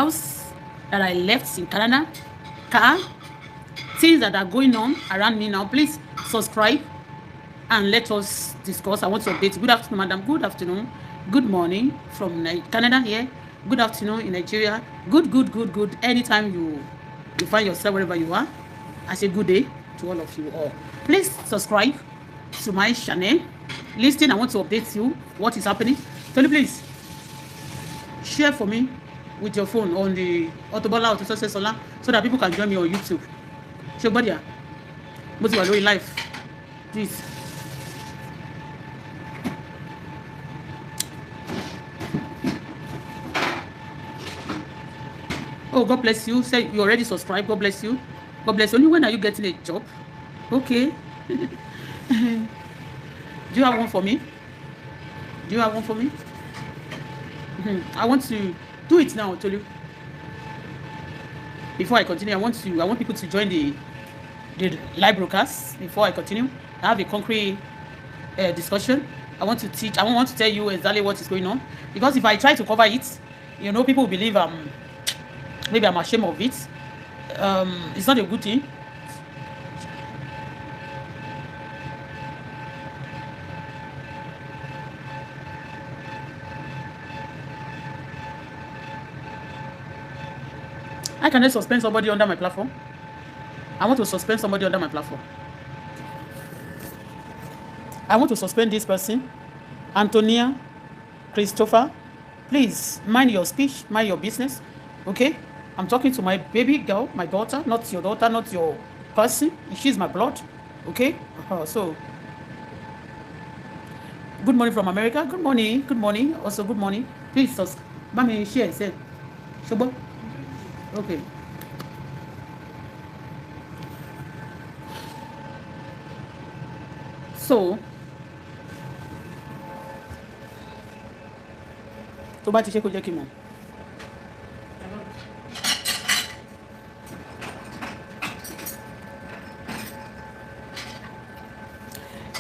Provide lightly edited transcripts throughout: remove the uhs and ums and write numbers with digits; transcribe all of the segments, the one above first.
house that I left in Canada, car, things that are going on around me now. Please subscribe and let us discuss. I want to update. Good afternoon, madam. Good afternoon. Good morning from Canada here. Good afternoon in Nigeria. Good. Anytime you find yourself wherever you are, I say good day to all of you all. Please subscribe to my channel. Listen, I want to update you what is happening. Tell you, please share for me with your phone on the Bola so that people can join me on YouTube. Share body, but you are doing live. Please. Oh, God bless you. Say you already subscribed. God bless you. God bless you. Only when are you getting a job? Okay. Do you have one for me? Do you have one for me? I want to do it now, Tolu. Before I continue, I want people to join the live broadcast. Before I continue, I have a concrete discussion. I want to teach. I want to tell you exactly what is going on, because if I try to cover it, people will believe maybe I'm ashamed of it. It's not a good thing. I cannot suspend somebody under my platform. I want to suspend somebody under my platform. I want to suspend this person. Antonia, Christopher, please mind your speech, mind your business. Okay? I'm talking to my baby girl, my daughter, not your person. She's my blood. Okay? So, good morning from America. Good morning. Also, good morning. Please, let me share. Say, Shobo. Okay. So, tó bá ti ṣe kó jẹ́ kí n mọ̀.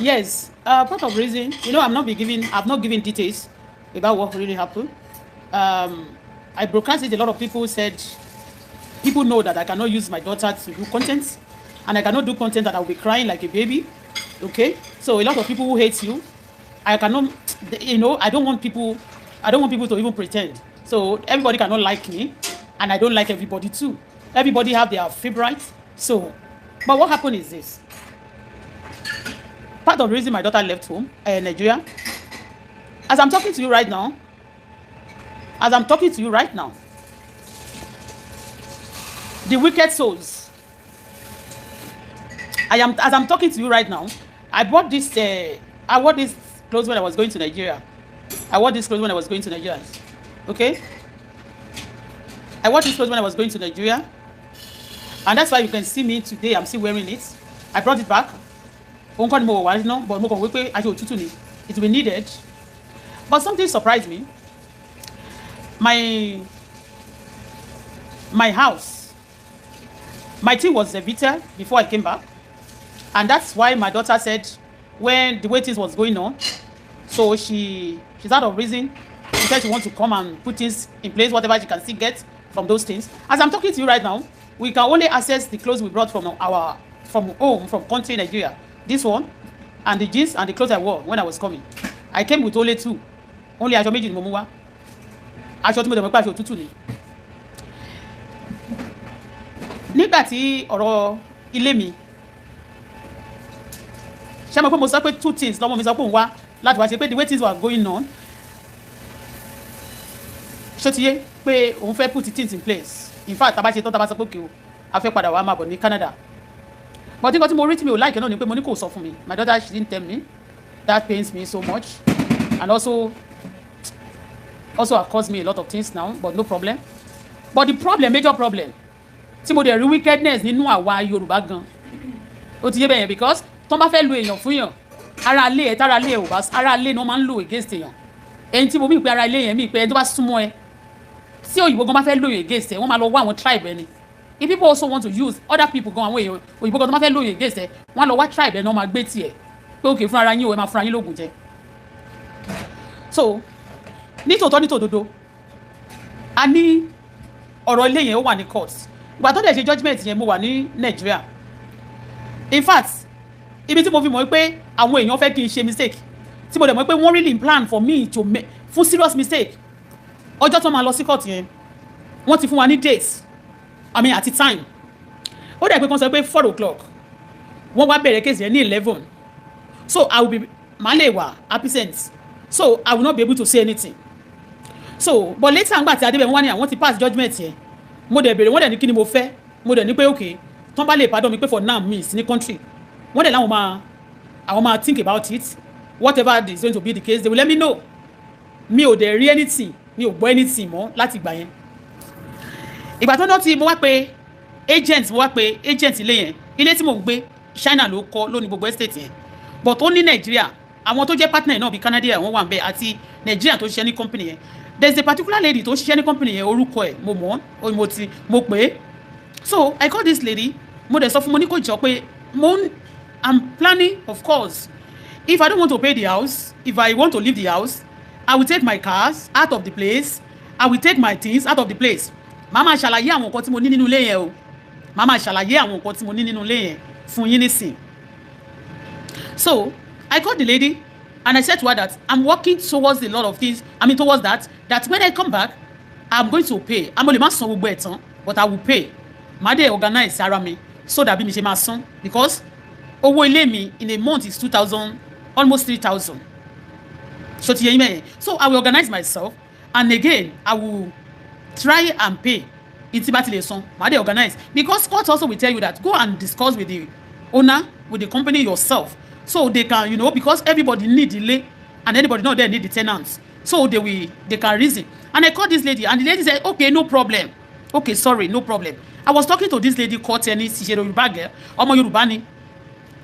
Yes, part of reason, I've not given details about what really happened. I broadcasted. A lot of people said, people know that I cannot use my daughter to do content, and I cannot do content that I will be crying like a baby. Okay, so a lot of people who hate you, I cannot, I don't want people to even pretend. So everybody cannot like me, and I don't like everybody too. Everybody have their favorites. So, but what happened is this. Part of the reason my daughter left home, Nigeria, as I'm talking to you right now, the wicked souls, as I'm talking to you right now, I bought this clothes when I was going to Nigeria. Okay? I wore this clothes when I was going to Nigeria. And that's why you can see me today. I'm still wearing it. I brought it back. But it will be needed. But something surprised me. My house, my team was evicted before I came back. And that's why my daughter said, when the waiting was going on, so she's out of reason. She said she wants to come and put things in place, whatever she can still get from those things. As I'm talking to you right now, we can only access the clothes we brought from home, from country Nigeria. This one, and the jeans and the clothes I wore when I was coming. I came with only two. Only aṣọ méjì ni mo mú wá. Aṣọ tí mo dẹ̀ mọ̀ pé aṣọ òtútù ni. Nígbà tí ọ̀rọ̀ ilé mi, ṣé mo pé mo sọ pé two things lọ́mọ mi sọ pé òun wá láti wá ṣe pé the way things were going on, ṣó ti yé pé òun fẹ́ put things in place. In fact, tá bá ṣe tán tá bá sọ pé okay o, a fẹ́ padà wá máa bọ̀ ní Canada. But nǹkan tí mo rí tí mi ò like náà ni pé mo ní kò sọ fún mi. My daughter, she didn't tell me. That pains me so much. And also caused me a lot of things now, but no problem. But the problem, major problem, tí mo dẹ̀ rí wickedness nínú àwa Yorùbá gan. Ó ti yé bẹ́ẹ̀ yẹn, because tó bá fẹ́ lo èèyàn fún yàn, ara ilé ò bá, ara ilé ni wọ́n máa ń lò against èèyàn. Ẹni tí mo mí pé ara ilé yẹn mí pé ẹni tó bá súnmọ́ ẹ, tí òyìnbó gan bá fẹ́ lò yàn against ẹ, wọ́n máa lọ wá àwọn tribe ẹni. If people also want to use other people gan àwọn èèyàn òyìnbó gan tó máa fẹ́ lò yàn against ẹ, wọ́n á lọ wá tribe ẹ náà máa gbé tiẹ̀ pé òkè fún ara yín o, ẹ máa fún ara yín lóògùn jẹ. So nítòótọ́ nítòdodo, a ní ọ̀rọ̀ ilé yẹn ó wà ní court ìgbà tó dẹ̀ ṣe judgement yẹn mo wà ní Nàìjíríà. In fact ibi tí mo fi mọ̀ pé àwọn èèyàn fẹ́ kí n ṣe mistake tí mo dẹ̀ mọ̀ pé wọ́n really plan for me to make fún serious mistake ọjọ́ tó máa lọ sí court yẹn wọ́n ti fún wa ní date àti time ó dẹ̀ pé kán sọ pé 4 o'clock wọ́n wá bẹ̀rẹ̀ case yẹn ní 11 so I will be màá lè wà absent so I will not be able to say anything so but later ngbà tí adébẹ̀ wọ́n wá ní àwọn ti pass judgement yẹn mo dẹ̀ bèrè wọ́n dẹ̀ ní kí ni mo fẹ́ mo dẹ̀ ní pé okay tán bá lè pardon mi pé for now mi sí ní country wọ́n dẹ̀ láwọn máa think about it whatever is going to be the case they will let me know mi ò dẹ̀ rí anything mi ò gbọ́ anything mọ́ láti ìgbà yẹn ìgbà tó náà ti mo wá pé agent ilé tí mò ń gbé China ló kọ́ lónìí gbogbo estate yẹn but ó ní Nàìjíríà àwọn tó jẹ́ partner náà bíi Canada wọ́n wà ń bẹ àti Nàìjíríà tó ṣiṣẹ́ ní company yẹn there is a particular lady tó ṣiṣẹ́ ní company yẹn orúkọ ẹ̀ mo mọ̀ mo pè é so I call this lady mo dẹ̀ sọ fún mo ní kò jọ pé I'm planning of course if I don't want to pay the house if I want to leave the house I will take my cars out of the place I will take my things out of the place màá máa ṣàlàyé àwọn nǹkan tí mo ní nínú ilé yẹn o màá máa ṣàlàyé àwọn nǹkan tí mo ní nínú ilé yẹn fún yín nísìn. So I called the lady and I said to her that I'm working towards a lot of things towards that when I come back I'm going to pay I'm only máa san gbogbo ẹ̀ tán but I will pay màá dé organize ara mi so that bí mi ṣe máa san because owó ilé mi in a month is 2,000 almost 3,000 so ti yẹ yín mẹ́yẹn so I will organize myself and again I will try and pay ìtì bá ti lè san màá dé organize because court also will tell you that go and discuss with the owner with the company yourself so they can because everybody need delay and anybody know they need the tenants so they can reason and I called this lady and the lady said okay no problem okay sorry no problem I was talking to this lady called tennis ṣe Yorùbá girl ọmọ Yorùbá ni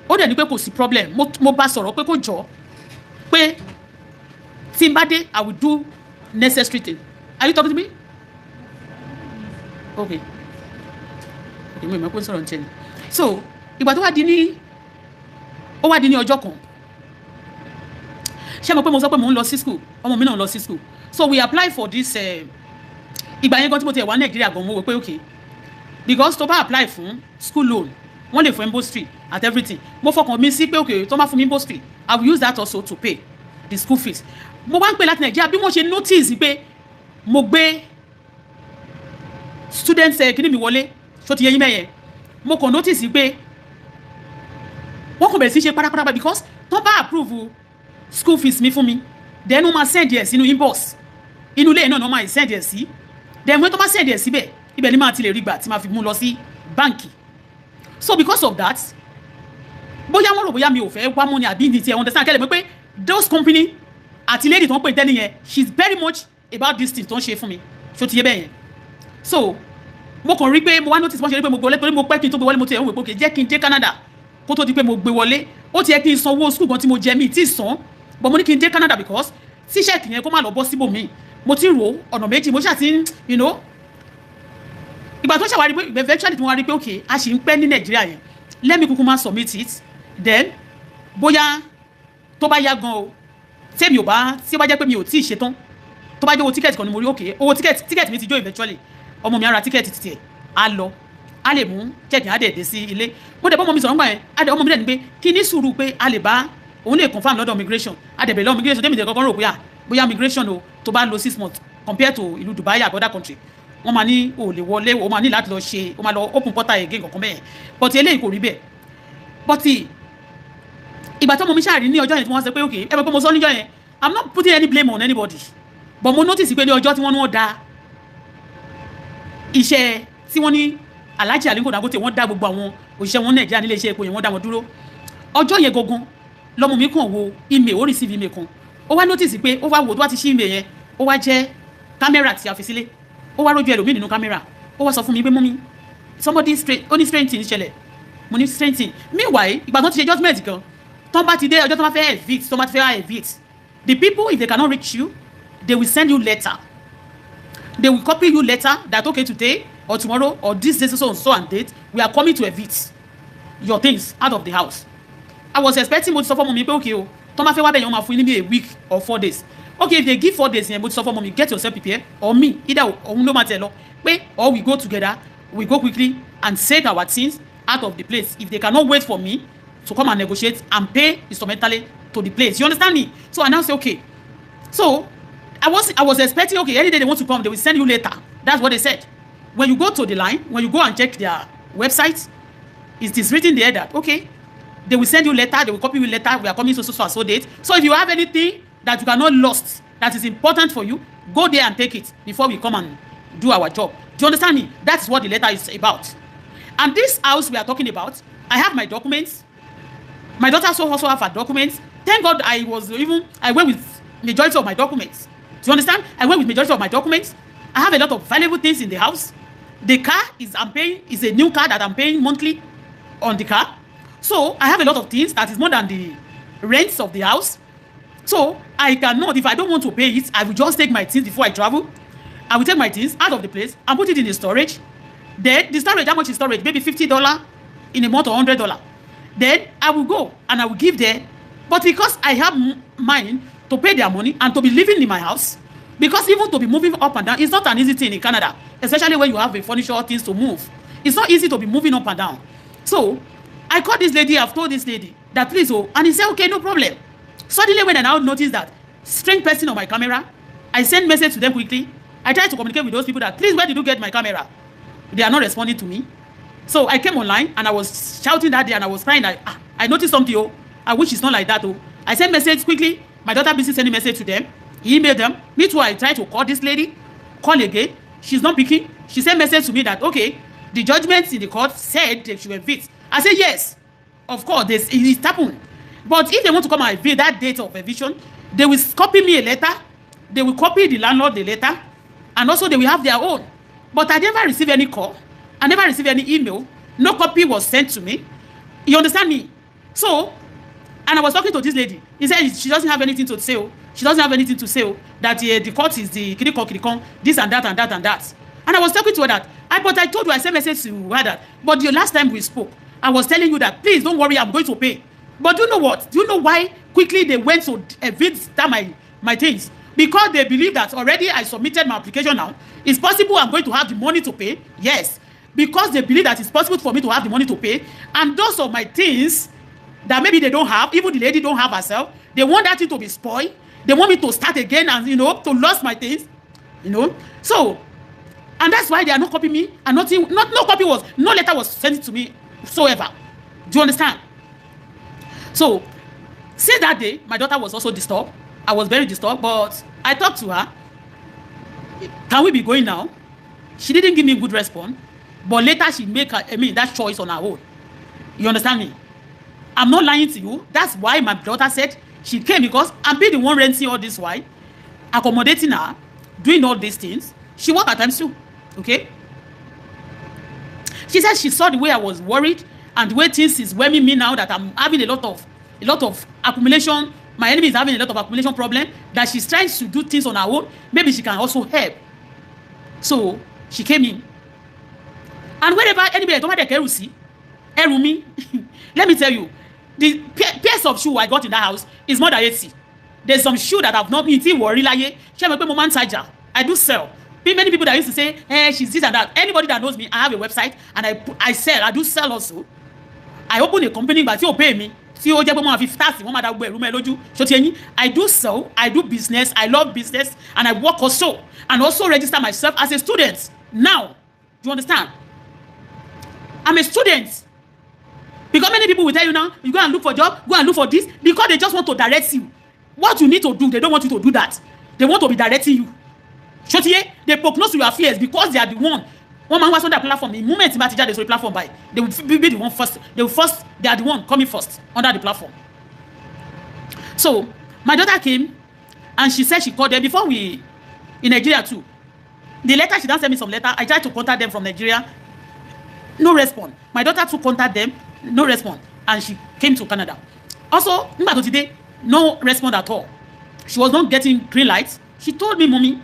ó dẹ̀ ní pé kò sí problem mo bá sọ̀rọ̀ pé kò jọ pé tí n bá dé I will do necessary thing are you talking to me okay mo ìmọ̀ pé sọ̀rọ̀ ń tẹ̀lé so ìgbà tó wá di ní ọjọ́ kan ṣé mo pé mo sọ pé mo ń lọ sí school ọmọ mi náà lọ sí school so we apply for this ìgbà yẹn gan tí mo ti wà Nàìjíríà gan mo wò pé okay because tó bá apply fún school loan wọ́n lè fún embassy at everything mo fọkàn mi sí pé okay tó máa fún mi embassy I will use that also to pay the school fees mo wá ń pè láti Nàìjíríà bí wọ́n ṣe notice pé mo gbé students kíní mi wọlé tó ti yẹ yín mẹ́yẹn mo kàn notice pé wọ́n kò bẹ̀rẹ̀ sí ṣe pátápátá because tó bá approve school fees mi fún mi then wọ́n máa send ẹ̀ sínú inbox inú ilé náà wọ́n máa send ẹ̀ sí then wọ́n tó máa send ẹ̀ síbẹ̀ ibẹ̀ ni máa ti lè rí gbà tí máa fi mú lọ sí báǹkì so because of that bóyá wọ́n rò bóyá mi ò fẹ́ wá mọ́ ni àbí ní ti ẹ̀ understand kẹ́lẹ̀ mọ́ pé those company àti lady tó ń pè tẹ́lẹ̀ yẹn she is very much about this thing tó ń ṣe fún mi ṣó ti yé bẹ́ẹ̀ yẹn so mo kàn rí pé mo wá notice wọ́n ṣe rí pé mo gbé wọlé torí mo pẹ́ kí n tó gbé wọlé mo ti ẹ̀ ń wò pé jẹ́ kí n dé Canada kó tó di pé mo gbé wọlé ó ti yẹ kí n san owó school gan tí mo jẹ mi tí ì san but mo ní kí n dé Canada because tíṣẹ́ẹ̀kì yẹn kó má lọ bọ́ síbò mi mo ti rò ọ̀nà méjì mo ṣàti ìgbà tó ṣàwárí pé eventually tí mo wá rí pé okay a ṣì ń pẹ́ ní Nàìjíríà yẹn let me kúkú máa submit it then bóyá tó bá yá gan o tí ó bá jẹ́ pé mi ò tí ì ṣetán tó bá jẹ́ owó tíkẹ́ẹ̀tì kan ni mo rí okay owó tíkẹ́ẹ̀tì mi ti jó eventually ọmọ mi á ra tíkẹ́ẹ̀tì títí ẹ̀ á lọ á lè mú chẹ́ẹ̀kì á dẹ̀ dé sí ilé mo dẹ̀ bọ́ ọmọ mi sọ̀rọ̀ ńgbà yẹn á dẹ̀ ọmọ mi dẹ̀ ní pé kí ní sùúrù pé a lè bá òun lè confirm lọ́dọ̀ immigration á dẹ̀ bẹ̀rẹ̀ lọ́wọ́ immigration tẹ́mi dẹ̀ kọ́kọ́ rò bóyá immigration o tó bá lo 6 months compared to ìlú Dubai àbí other country wọ́n máa ní o lè wọlé o máa ní láti lọ ṣe o máa lọ open portal again kankan bẹ́ẹ̀ but eléyìí kò rí bẹ́ẹ̀ but ìgbà tó ọmọ mi ṣáàrí ní ọjọ́ yẹn tí wọ́n sọ pé okay ẹ mọ̀ pé mo sọ níjọ́ yẹn I'm not putting any blame on anybody but mo notice pé ní ọjọ́ tí wọ́n da iṣẹ́ tí wọ́n ní Alhaji Aliko Dangote wọ́n dá gbogbo àwọn òṣìṣẹ́ wọn Nàìjíríà nílé iṣẹ́ epo yẹn wọ́n dá wọn dúró ọjọ́ yẹn gangan lọ́mọ mi kàn wo email ó receive email kan ó wá notice pé ó wá wò tó wá ti ṣí email yẹn ó wá jẹ́ kámẹ́rà tí a fi sílé ó wá rójú ẹlòmíì nínú kámẹ́rà ó wá sọ fún mi pé mọ́mí somebody ó ní strange thing ṣẹlẹ̀ mo ní strange thing meanwhile ìgbà tó ti ṣe judgement kan tó bá ti dé ọjọ́ tó bá fẹ́ evict tó bá ti fẹ́ evict the people if they cannot reach you they will send you letter they will copy you letter that okay today or tomorrow or this day so and date we are coming to evict your things out of the house. I was expecting mo ti sọ fún ọmọ mi pé okay o tó máa fẹ́ wá bẹ̀ yẹn wọ́n máa fún yín ní a week or 4 days okay if they give 4 days yẹn mo ti sọ fún ọmọ mi get yourself prepared or me either òun ló máa tẹ̀ lọ pay, or we go together, we go quickly and take our things out of the place. If they cannot wait for me to come and negotiate and pay instrumentally to the place. You understand me? So I now say, okay. So I was expecting, okay, any day they want to come, they will send you later. That's what they said. When you go to the line, when you go and check their website, it is written there that, okay, they will send you letter, they will copy you letter, we are coming so date. So if you have anything that you cannot lost, that is important for you, go there and take it before we come and do our job. Do you understand me? That's what the letter is about. And this house we are talking about, I have my documents. My daughter also have her documents. Thank God I went with majority of my documents. Do you understand? I went with majority of my documents. I have a lot of valuable things in the house. The car is a new car that I'm paying monthly on the car. So I have a lot of things that is more than the rents of the house. So I cannot, if I don't want to pay it, I will just take my things before I travel. I will take my things out of the place and put it in the storage. Then the storage, how much is storage? Maybe $50 in a month or $100. Then I will go and I will give there. But because I have mine to pay their money and to be living in my house, because even to be moving up and down, it's not an easy thing in Canada, especially when you have a furniture or things to move. It's not easy to be moving up and down. So I called this lady, I've told this lady that please, and he said, okay, no problem. Suddenly when I now noticed that strange person on my camera, I sent message to them quickly. I tried to communicate with those people that, please, where did you get my camera? They are not responding to me. So I came online and I was shouting that day and I was crying that, I noticed something, I wish it's not like that. I sent message quickly. My daughter busy sending message to them. He emailed them. Me too, I tried to call this lady. Call again. She's not picking. She sent message to me that, okay, the judgment in the court said they should evict. I said, yes, of course, it happened. But if they want to come and evict that date of eviction, they will copy me a letter. They will copy the landlord the letter. And also they will have their own. But I never received any call. I never received any email. No copy was sent to me. You understand me? So, and I was talking to this lady. He said she doesn't have anything to say. She doesn't have anything to say. That the court is the kirikon, this and that and that and that. And I was talking to her that, but I told you, I sent message to her that, but the last time we spoke, I was telling you that, please don't worry, I'm going to pay. But do you know what? Do you know why quickly they went to evict my things? Because they believe that already I submitted my application now. It's possible I'm going to have the money to pay. Yes. Because they believe that it's possible for me to have the money to pay. And those of my things that maybe they don't have, even the lady don't have herself, they want that thing to be spoiled. They want me to start again and, to lose my things. So, and that's why they are not copying me. And no letter was sent to me whatsoever. Do you understand? So, since that day, my daughter was also disturbed. I was very disturbed, but I talked to her. Can we be going now? She didn't give me a good response. But later she made that choice on her own. You understand me? I'm not lying to you. That's why my daughter said she came, because I'm being the one renting all this while, accommodating her, doing all these things. She worked at times too. Okay? She said she saw the way I was worried and the way things is weighing me now, that I'm having a lot of accumulation. My enemy is having a lot of accumulation problem, that she's trying to do things on her own. Maybe she can also help. So she came in. And wherever anybody told me, let me tell you, the pairs of shoe I got in that house is more than 80. There's some shoe that I've not been worried like. I do sell. Many people that used to say, hey, she's this and that. Anybody that knows me, I have a website and I sell. I do sell also. I open a company, but you pay me. I do sell. I do business. I love business, and I work also, and also register myself as a student. Now, do you understand? I'm a student. Because many people will tell you now, you go and look for a job, go and look for this, because they just want to direct you. What you need to do, they don't want you to do that. They want to be directing you. They prognose your affairs because they are the one. One man was on that platform. The moment they are the platform by, they will be the one first. They are the one coming first under the platform. So my daughter came and she said she called them before in Nigeria too. The letter, she done send me some letter. I tried to contact them from Nigeria. No response. My daughter to contact them, no response. And she came to Canada. Also, today, no response at all. She was not getting green lights. She told me, Mommy,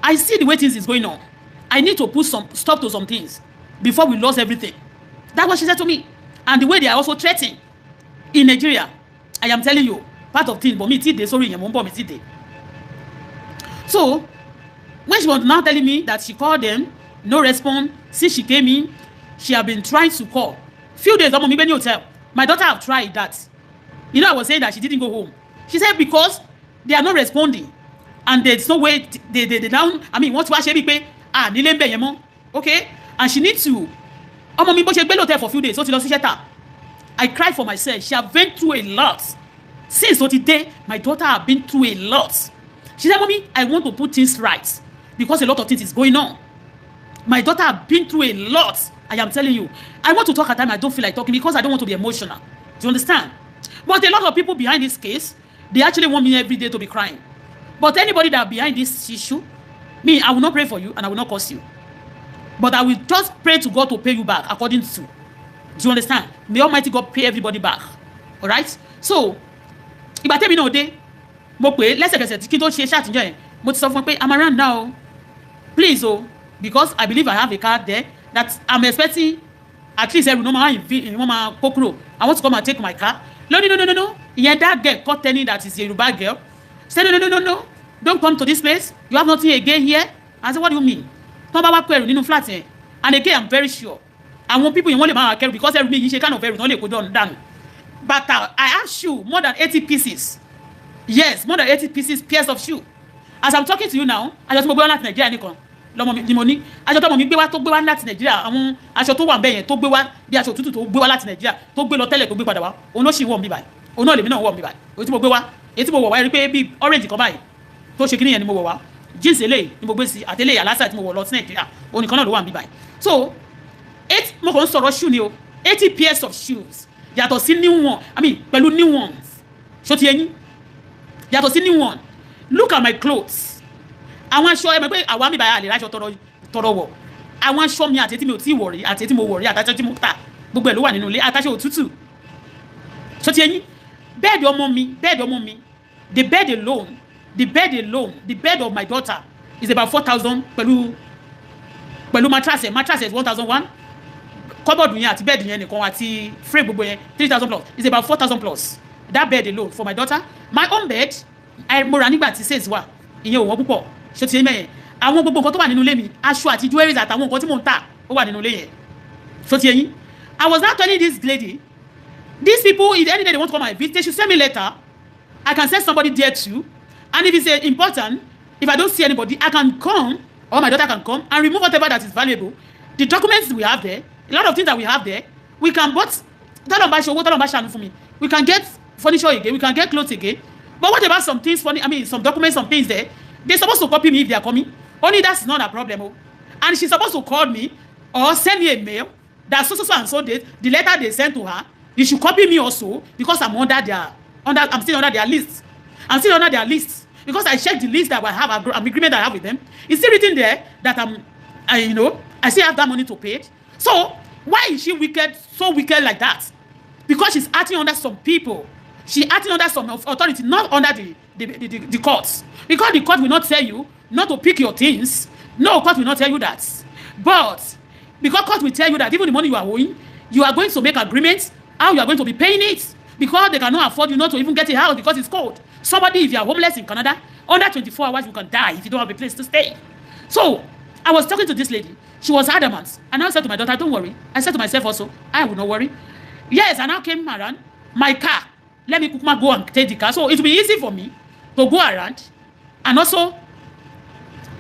I see the way things is going on. I need to put some stop to some things before we lose everything. That's what she said to me. And the way they are also threatening in Nigeria, I am telling you, part of things, but me today, sorry, me. So, when she was now telling me that she called them, No response. Since she came in, she have been trying to call. Few days, ọmọ mi gbé ní hotel. My daughter have tried that. You know, I was saying that she didn't go home. She said because they are not responding. And there's no way they down. I mean, wọ́n ti wá ṣe bí pé nílé ń bẹ̀ yẹn mọ́. Okay? And she needs to. Ọmọ mi bó ṣe gbé hotel for few days. Ó ti lọ sí shelter. I cried for myself. She have been through a lot. Since today, my daughter have been through a lot. She said, Mommy, I want to put things right because a lot of things is going on. My daughter have been through a lot. I am telling you. I want to talk at time. I don't feel like talking because I don't want to be emotional. Do you understand? But a lot of people behind this case, they actually want me every day to be crying. But anybody that behind this issue, me, I will not pray for you and I will not curse you. But I will just pray to God to pay you back according to. Do you understand? May Almighty God pay everybody back. All right? So, ìgbà tẹ́mi náà dé, mo pè é lẹ́sẹ̀kẹsẹ̀ tí kí n tó ṣe ṣàtìjọ́ yẹn, mo ti sọ fún pé I'm around now. Please, because I believe I have a car there that I'm expecting at least every normal kokro. I want to come and take my car. No. Ìyẹn that girl called telling that is a Yoruba girl. Say no. Don't come to this place. You have nothing again here. I said, what do you mean? Tó bá wá kó ẹrù nínú flat yẹn. And again, I'm very sure. I want people you want to máa kẹrù because every yìí ṣe kind of ẹrù náà lè kó down. But I have shoe more than 80 pieces. Yes, more than 80 pairs of shoe. As I'm talking to you now, aṣọ tí mo gbé wá láti Nàìjíríà nìkan lọ́mọ mi ni mo ní. Aṣọ tó mọ̀ mi gbé wá tó gbé wá láti Nàìjíríà, àwọn aṣọ tó wà ńbẹ̀ yẹn tó gbé wá bí aṣọ òtútù tó gbé wá láti Nàìjíríà tó gbé lọ tẹ́lẹ̀ tó gbé padà wá. Òun ló ṣì wọ̀ mí báyìí. Òun náà lèmi náà wọ̀ mí báyìí. Èyí tí mo gbé wá, èyí tí mo wọ̀ wá rí pé bí orange kan báyìí tó ṣe kíní yẹn ni mo wọ̀ wá. Jeans eléyìí ni mo gbé sí àtẹlẹ́yà lásà tí mo wọ̀ lọ sí Nàìjíríà. Òun nìkan náà ló wà mí báyìí. So, mo kàn ń sọ̀rọ̀ shoe ni o. 80 pairs of shoes. Yàtọ̀ sí new one. I mean, pẹ̀lú new ones. Ṣó ti yẹn? Yàtọ̀ sí new one. Look at my clothes. Àwọn aṣọ ẹ mọ̀ pé àwa mi báyà lè ráṣọ tọrọ wọ̀. Àwọn aṣọ mi àti tí mi ò tí wọ̀ rí àti tí mo wọ̀ rí àtàṣọ tí mo tà. Gbogbo ẹ̀ ló wà nínú ilé àtàṣọ òtútù. Ṣó ti yẹn? Bed ọmọ mi. The bed of my daughter is about 4,000 pẹ̀lú mattress is 1,001. Cupboard yẹn àti bed yẹn nìkan àti frame gbogbo yẹn 3,000 plus. It's about 4,000 plus. That bed alone for my daughter. My own bed, mo rà nígbà tí sales wà. Ìyẹn ò wọ́n púpọ̀. Ṣé ti yẹn mẹ́yẹn? Àwọn gbogbo nǹkan tó wà nínú ilé mi, aṣọ àti jewelries àtàwọn nǹkan tí mò ń tà, ó wà nínú ilé yẹn. Ṣé ti yẹn? I was not telling this lady, these people, if any day they want to come and visit, they should send me letter. I can send somebody there too. And if it's important, if I don't see anybody, I can come, or my daughter can come and remove whatever that is valuable. The documents we have there, a lot of things that we have there, we can but we can get furniture again, we can get clothes again. But what about some things funny? I mean, some documents, some things there. They're supposed to copy me if they are coming. Only that's not a problem. And she's supposed to call me or send me a mail that so and so date. The letter they sent to her, you should copy me also because I'm I'm still under their list. I'm still under their list because I checked the list that I have, an agreement that I have with them. It's still written there that I still have that money to pay. So why is she wicked, so wicked like that? Because she's acting under some people. She's acting under some authority, not under the courts. Because the court will not tell you not to pick your things. No, court will not tell you that. But because court will tell you that even the money you are owing, you are going to make agreements how you are going to be paying it. Because they cannot afford you not to even get a house because it's cold. Somebody, if you are homeless in Canada, under 24 hours, you can die if you don't have a place to stay. So I was talking to this lady. She was adamant. And I said to my daughter, don't worry. I said to myself also, I will not worry. Yes, and I came around. My car, let me go and take the car. So it will be easy for me to go around and also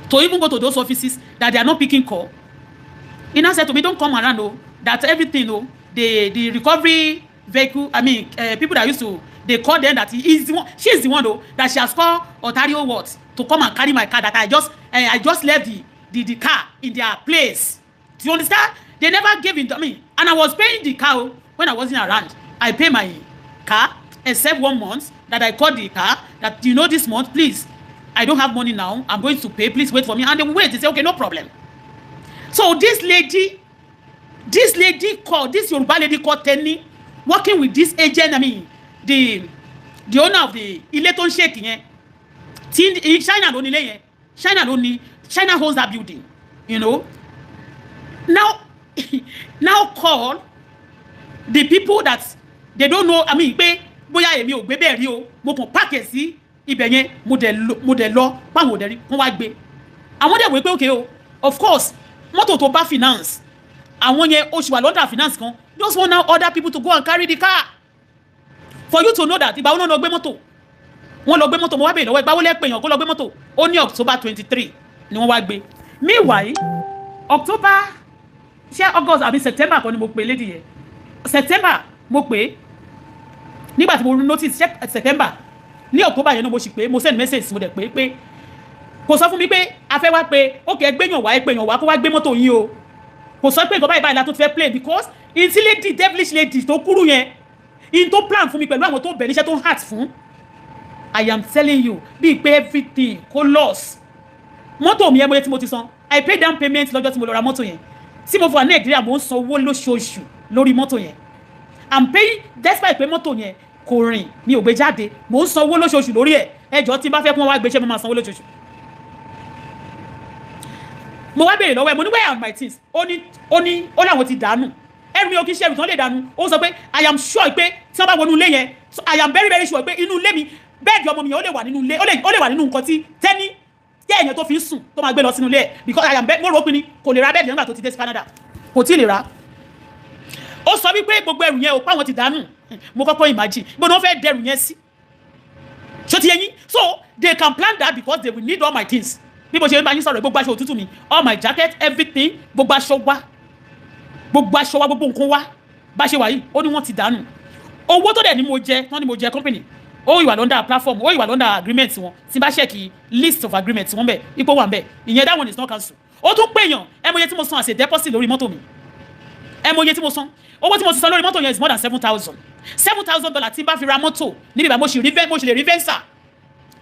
to even go to those offices that they are not picking call. He now said to me, don't come around, that everything, the recovery vehicle, people that used to, they call them that she's the one, that she has called Ontario what to come and carry my car, that I just left the car in their place. Do you understand? They never gave it to me. And I was paying the car when I wasn't around. I pay my car, except 1 month that I called the car, that this month, please, I don't have money now. I'm going to pay. Please wait for me. And they wait. They say, okay, no problem. So this lady called, this Yoruba lady called Tenny, working with this agent, the owner of the Ileton Shake, China don't need China holds that building, Now call the people that they don't know, pé bóyá èmi ò gbé bẹ́ẹ̀ rí o, mo kàn park sí ibẹ̀ yẹn, mo dẹ̀ lọ páwọn òdẹ̀ rí, wọ́n wá gbé. Àwọn dẹ̀ wò pé okay of course, mọ́tò tó bá finance àwọn yẹn oṣù wà lọ́dà finance kan just want now other people to go and carry the car for you to know that ìgbà wo náà lọ gbé mọ́tò wọ́n lọ gbé mọ́tò mo wá bèèrè lọ́wọ́ ìgbà wo lẹ́ pè yàn kó lọ gbé mọ́tò ó ní October 23 ni wọ́n wá gbé meanwhile October ṣé August àbí September kan ni mo pè lady yẹn September mo pè nígbà tí mo notice ṣé September ní October yẹn náà mo sì pé mo send message mo dẹ̀ pé kò sọ fún mi pé a fẹ́ wá pé ok ẹgbẹ́yàn wá kó wá gbé mọ́tò yín o kò sọ pé ìjọba ìbáyìí la tó fẹ́ play because ìtí lady devilish lady tó kúrú yẹn in tó plan fún mi pẹ̀lú àwọn tó bẹ̀ níṣẹ́ tó heart fún I am telling you bíi pé everything kó loss mọ́tò mi ẹ mọ́yé tí mo ti san I pay down payment lọ́jọ́ tí mo lọ ra mọ́tò yẹn tí mo fọ Nàìjíríà mo ń san owó lóṣooṣù lórí mọ́tò yẹn I'm paying despite pé mọ́tò yẹn kò rìn mi ò gbé jáde mo ń san owó lóṣooṣù lórí ẹ̀ ẹjọ́ tí n bá fẹ́ kí wọ́n wá gbéṣẹ́ mo máa san owó lóṣooṣù. mo wá béèrè lọ́wọ́ ẹ̀ mo ní where are my things ó láwọn ti dànù ẹrù mi ò kí ṣe ẹrù tí wọ́n lè dànù ó sọ pé I am sure pé tí wọ́n bá wọnú ilé yẹn I am very very sure pé inú ilé mi bẹ́ẹ̀dì ọmọ mi yẹn ó lè wà nínú ilé ó lè wà nínú nǹkan tí tẹ́ni jẹ́ èèyàn tó fi ń sùn tó máa gbé lọ sínú ilé ẹ̀ because I am mo rò pé ni kò lè ra bẹ́ẹ̀dì nígbà tó ti dé sí Canada kò tí ì lè ra ó sọ wípé gbogbo ẹrù yẹn ò pa àwọn ti dànù mo kọ́kọ́ imagine gbọ́dọ̀ wọ́n fẹ́ dẹrù yẹn sí ṣó ti yẹ yín so they can plan that because they will need all my things bí mo ṣe bá yín sọ̀rọ̀ gbogbo aṣọ òtútù mi all my jacket everything gbogbo aṣọ wa gbogbo nǹkan wa bá ṣe wà yìí ó ní wọ́n ti dànù owó tó dẹ̀ ni mo jẹ wọ́n ní mo jẹ company ó ìwà lọ́ndà platform ó ìwà lọ́ndà agreement wọn tí bá ṣẹ́ẹ̀kì list of agreement wọn bẹ̀ ipò wà bẹ̀ ìyẹn that one is not cancel ó tún pèèyàn ẹ mọ iye tí mo san as a deposit lórí mọ́tò mi ẹ mọ iye tí mo san owó tí mo ti san lórí mọ́tò yẹn is more than $7,000 tí n bá fi ra mọ́tò níbi ìgbà mo sì lè rí venza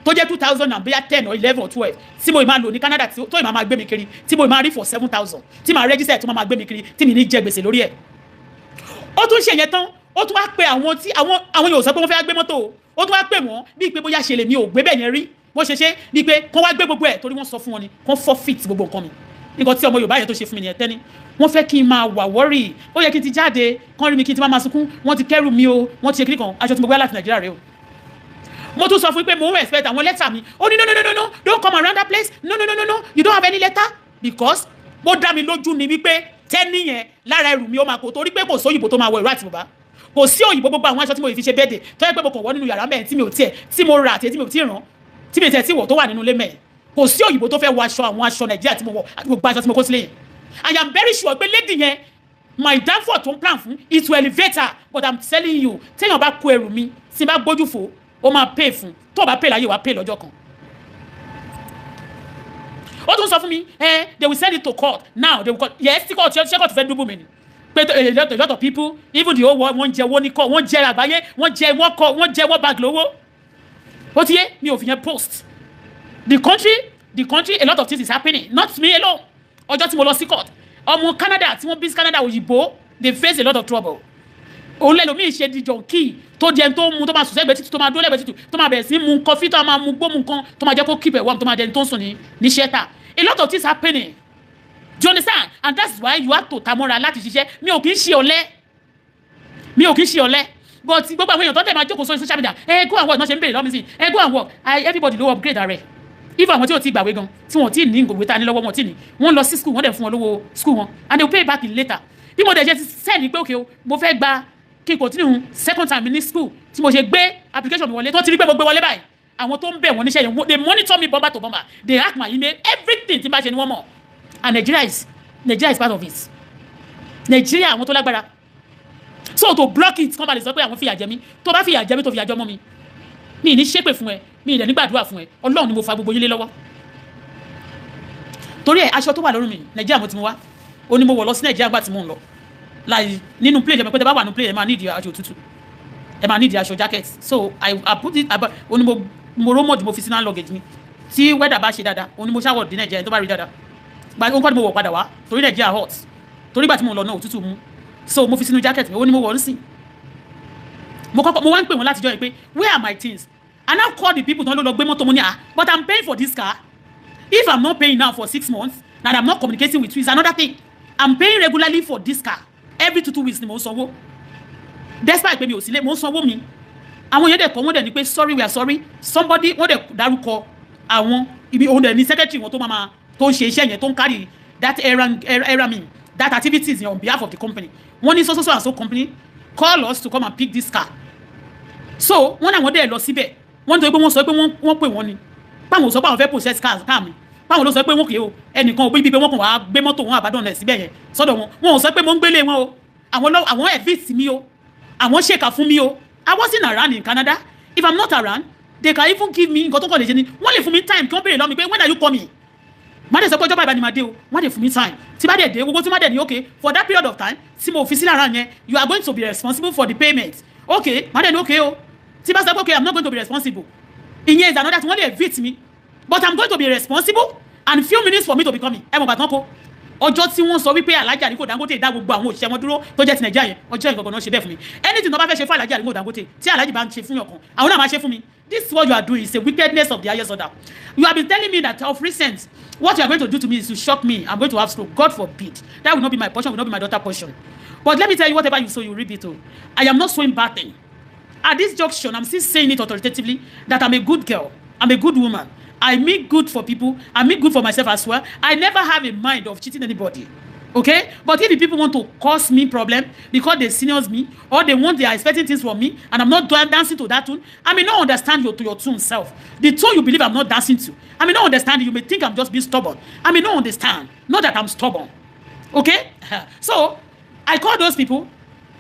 tó jẹ́ 2000 and bóyá 10 or 11 or 12 tí mo máa lò ní Canada tó ìmọ̀ máa gbé mi kiri tí mo máa rí for 7,000 tí màá register tó máa gbé mi kiri tí mi ní jẹ gbèsè lórí ẹ̀ ó tún ṣe yẹn tán ó tún wá pe àwọn tí àwọn yóò sọ pé wọ́n fẹ́ gbé mọ́tò ó tún wá pè wọ́n bíi pé bóyá ṣe lè mi ò gbé bẹ́ẹ̀ yẹn rí wọ́n ṣe bíi pé kán wá gbé gbogbo ẹ̀ torí wọ́n sọ fún wọn ni kán forfeit gbogbo nǹkan mi nǹkan tí ọmọ Yorùbá yẹn tó ṣe fún mi nìyẹn tẹ́ni wọ́n fẹ́ kí n máa wà wọ́rì ó yẹ kí n ti jáde kán rí mi kí n ti máa sunkún wọ́n ti kẹ́rù mi o wọ́n ti ṣe kíní kan aṣọ tí mo gbé láti Nàìjíríà rẹ o mo tún sọ fún pé mo ń expect àwọn lẹ́tà mi ó ní no don't come around that place no you don't have any letter because mo dá mi lójú ni wípé tẹ́ni yẹn lára ẹrù mi ó máa kó torí pé kò sóyìnbó tó máa wọ ìró àti bùbá kò sí òyìnbó gbogbo àwọn aṣọ tí mo fi ṣe bẹ́ẹ̀dẹ̀ tó yẹ pé mo kàn wọ́ nínú yàrá mẹ́rin tí mi ò tiẹ̀ tí mo rà àti tí mi ò tí ì rán tí mi ò tiẹ̀ tí wọ̀ tó wà nínú ilé mẹ́rin kò sí òyìnbó tó fẹ́ wọ àwọn aṣọ Nàìjíríà tí mo wọ̀ àti gbogbo aṣọ tí mo kó sílé yẹn I am very sure pé lady yẹn my downfall tó ń plan fún it will elevate her but I'm telling you téèyàn bá kó ẹrù mi tí n bá gbójú fò ó máa pay fún tó o bá pay láyé wàá pay lọ́jọ́ kan ó tún sọ fún mi they will send it to court now they will court yes tí court ṣe court fẹ́ dúbò mi ni pé a lot of people even the whole world wọ́n jẹ owó ní court wọ́n jẹ àgbáyé wọ́n jẹ wọ́n bag lówó ó ti yé mi ò fi yẹn post the country a lot of things is happening not me alone ọjọ́ tí mo lọ sí court ọmọ Canada tí wọ́n bí Canada òyìnbó they face a lot of trouble òun lẹ́nu mi ṣe di jọ̀ǹkì tó jẹun tó mu tó máa sùn sẹ́gbẹ̀ẹ́ títù tó máa dúró lẹ́gbẹ̀ẹ́ títù tó máa bẹ̀rẹ̀ sí mu kọfí tó máa mu gbómu nǹkan tó máa jẹ́ kó keep it warm tó máa jẹun tó ń sùn ní shelter a lot of things happening do you understand and that's why you have to tamọ́ra láti ṣiṣẹ́ mi ò kì í ṣe ọ̀lẹ but gbogbo àwọn èèyàn tó tẹ̀ máa jókòó sórí social media go and work náà ṣe ń bèrè lọ́mí sí go and work everybody ló upgrade rẹ̀ if àwọn tí ò ti gbàwé gan tí wọn ò tí ì ní ìgbòwé ta ní lọ́wọ́ wọn ò tí ì ní wọ́n lọ sí school wọ́n dẹ̀ fún wọn lówó school wọn and they will pay back in later bí mo dẹ̀ ṣe sẹ́ni pé okay o mo fẹ́ gba kí n continue second time ní school tí mo ṣe gbé application mi wọlé tó ti rí pé mo gbé wọlé báyìí àwọn tó ń bẹ̀ wọ́n níṣẹ́ yẹn they monitor me bomber to bomber they hack my email everything tí n bá ṣe ni wọ́n mọ̀ and Nigeria is part of it Nigeria àwọn tó lágbára so to block it kọ́ bá lè sọ pé àwọn fìyà jẹ mí tó bá fìyà jẹ mí tó fìyà jọ mọ́ mi mi ní ṣépè fún ẹ mi ní gbàdúrà fún ẹ Ọlọ́run ni mo fa gbogbo yín lé lọ́wọ́ torí ẹ aṣọ tó wà lórí mi Nigeria mo ti mú wá ó ní mo wọ̀ lọ sí Nigeria gbà tí mò ń lọ láì nínú plane jẹ́ pé tẹ́ bá wà nínú plane ẹ máa nídìí aṣọ òtútù ẹ máa nídìí aṣọ jacket so I put it ó ní mo rómọ̀dì mo fi sínú luggage mi tí weather bá ṣe dáadáa ó ní mo ṣàwọ̀ dé Nigeria tó bá rí dáadáa gba ó ń kọ́ ni mo wọ̀ padà wá torí Nigeria hot torí gbà tí mo lọ náà òtútù mú so mo fi sínú jacket mi ó ní mo wọ̀ ń sìn mo wá ń pè wọ́n láti jọ́ yẹn pé where are my things and now call the people tó ń lọ gbé mọ́tò mo ní but I'm paying for this car if I'm not paying now for 6 months and I'm not communicating with you is another thing I'm paying regularly for this car every 2 weeks ni mo ń sanwó despite pé mi ò sílé mo ń sanwó mi àwọn yẹn dẹ̀ kọ́ wọ́n dẹ̀ ní pé sorry we are sorry somebody wọ́n dẹ̀ dárúkọ àwọn ibi òun dẹ̀ ní secretary wọn tó máa tó ń ṣe iṣẹ́ yẹn tó ń carry that that activities on behalf of the company. One is so and so company call us to come and pick this car. So wọ́n àwọn dẹ̀ lọ síbẹ̀ wọ́n tó pé wọ́n sọ pé wọ́n pè wọ́n ni báwọn sọ pé àwọn fẹ́ process car mi báwọn ló sọ pé wọ́n kì í o ẹnìkan òbí pé wọ́n kàn wá gbé mọ́tò wọn àbádọ́n rẹ̀ síbẹ̀ yẹn sọ́dọ̀ wọn ò sọ pé mo ń gbélé wọn o àwọn evict mi o àwọn ṣèkà fún mi o. I wasn't around in Canada. If I'm not around, they can even give me nǹkan tó kọ̀ lè ṣe ni wọ́n lè fún mi time kí wọ́n béèrè lọ́wọ́ mi pé when are you coming? Má dẹ̀ sọ pé ọjọ́ báyìí bá ni máa dé o wọ́n dẹ̀ fún mi time tí bá dẹ̀ dé gbogbo tí má dẹ̀ ní okay for that period of time tí mo fi sílẹ̀ ara yẹn you are going to be responsible for the payment. Okay má dẹ̀ ní okay o tí bá sọ pé okay I'm not going to be responsible ìyẹn is another thing wọ́n lè evict me but I'm going to be responsible and few minutes for me to be coming ẹ mọ̀ gbàtàn kó ọjọ́ tí wọ́n sọ wípé Alhaji Aliko Dangote dá gbogbo àwọn òṣìṣẹ́ wọn dúró tó jẹ́ ti Nàìjíríà yẹn ọjọ́ ìgbọ̀ngàn náà ṣe bẹ́ẹ̀ fún mi anything tó bá fẹ́ ṣe fún Alhaji Aliko Dangote tí Alhaji bá ń ṣe fún yọkan àwọn náà máa ṣe fún mi. This is what you are doing is a wickedness of the highest order. You have been telling me that of recent what you are going to do to me is to shock me. I'm going to have stroke. God forbid. That will not be my portion, will not be my daughter's portion. But let me tell you, whatever you sow, you reap it. I am not sowing bad thing. At this junction, I'm still saying it authoritatively that I'm a good girl. I'm a good woman. I make good for people. I make good for myself as well. I never have a mind of cheating anybody. Okay? But if the people want to cause me problem because they seniors me or they are expecting things from me and I'm not dancing to that tune, I may not understand your tune self. The tune you believe I'm not dancing to. I may not understand it. You may think I'm just being stubborn. I may not understand. Not that I'm stubborn. Okay? So, I call those people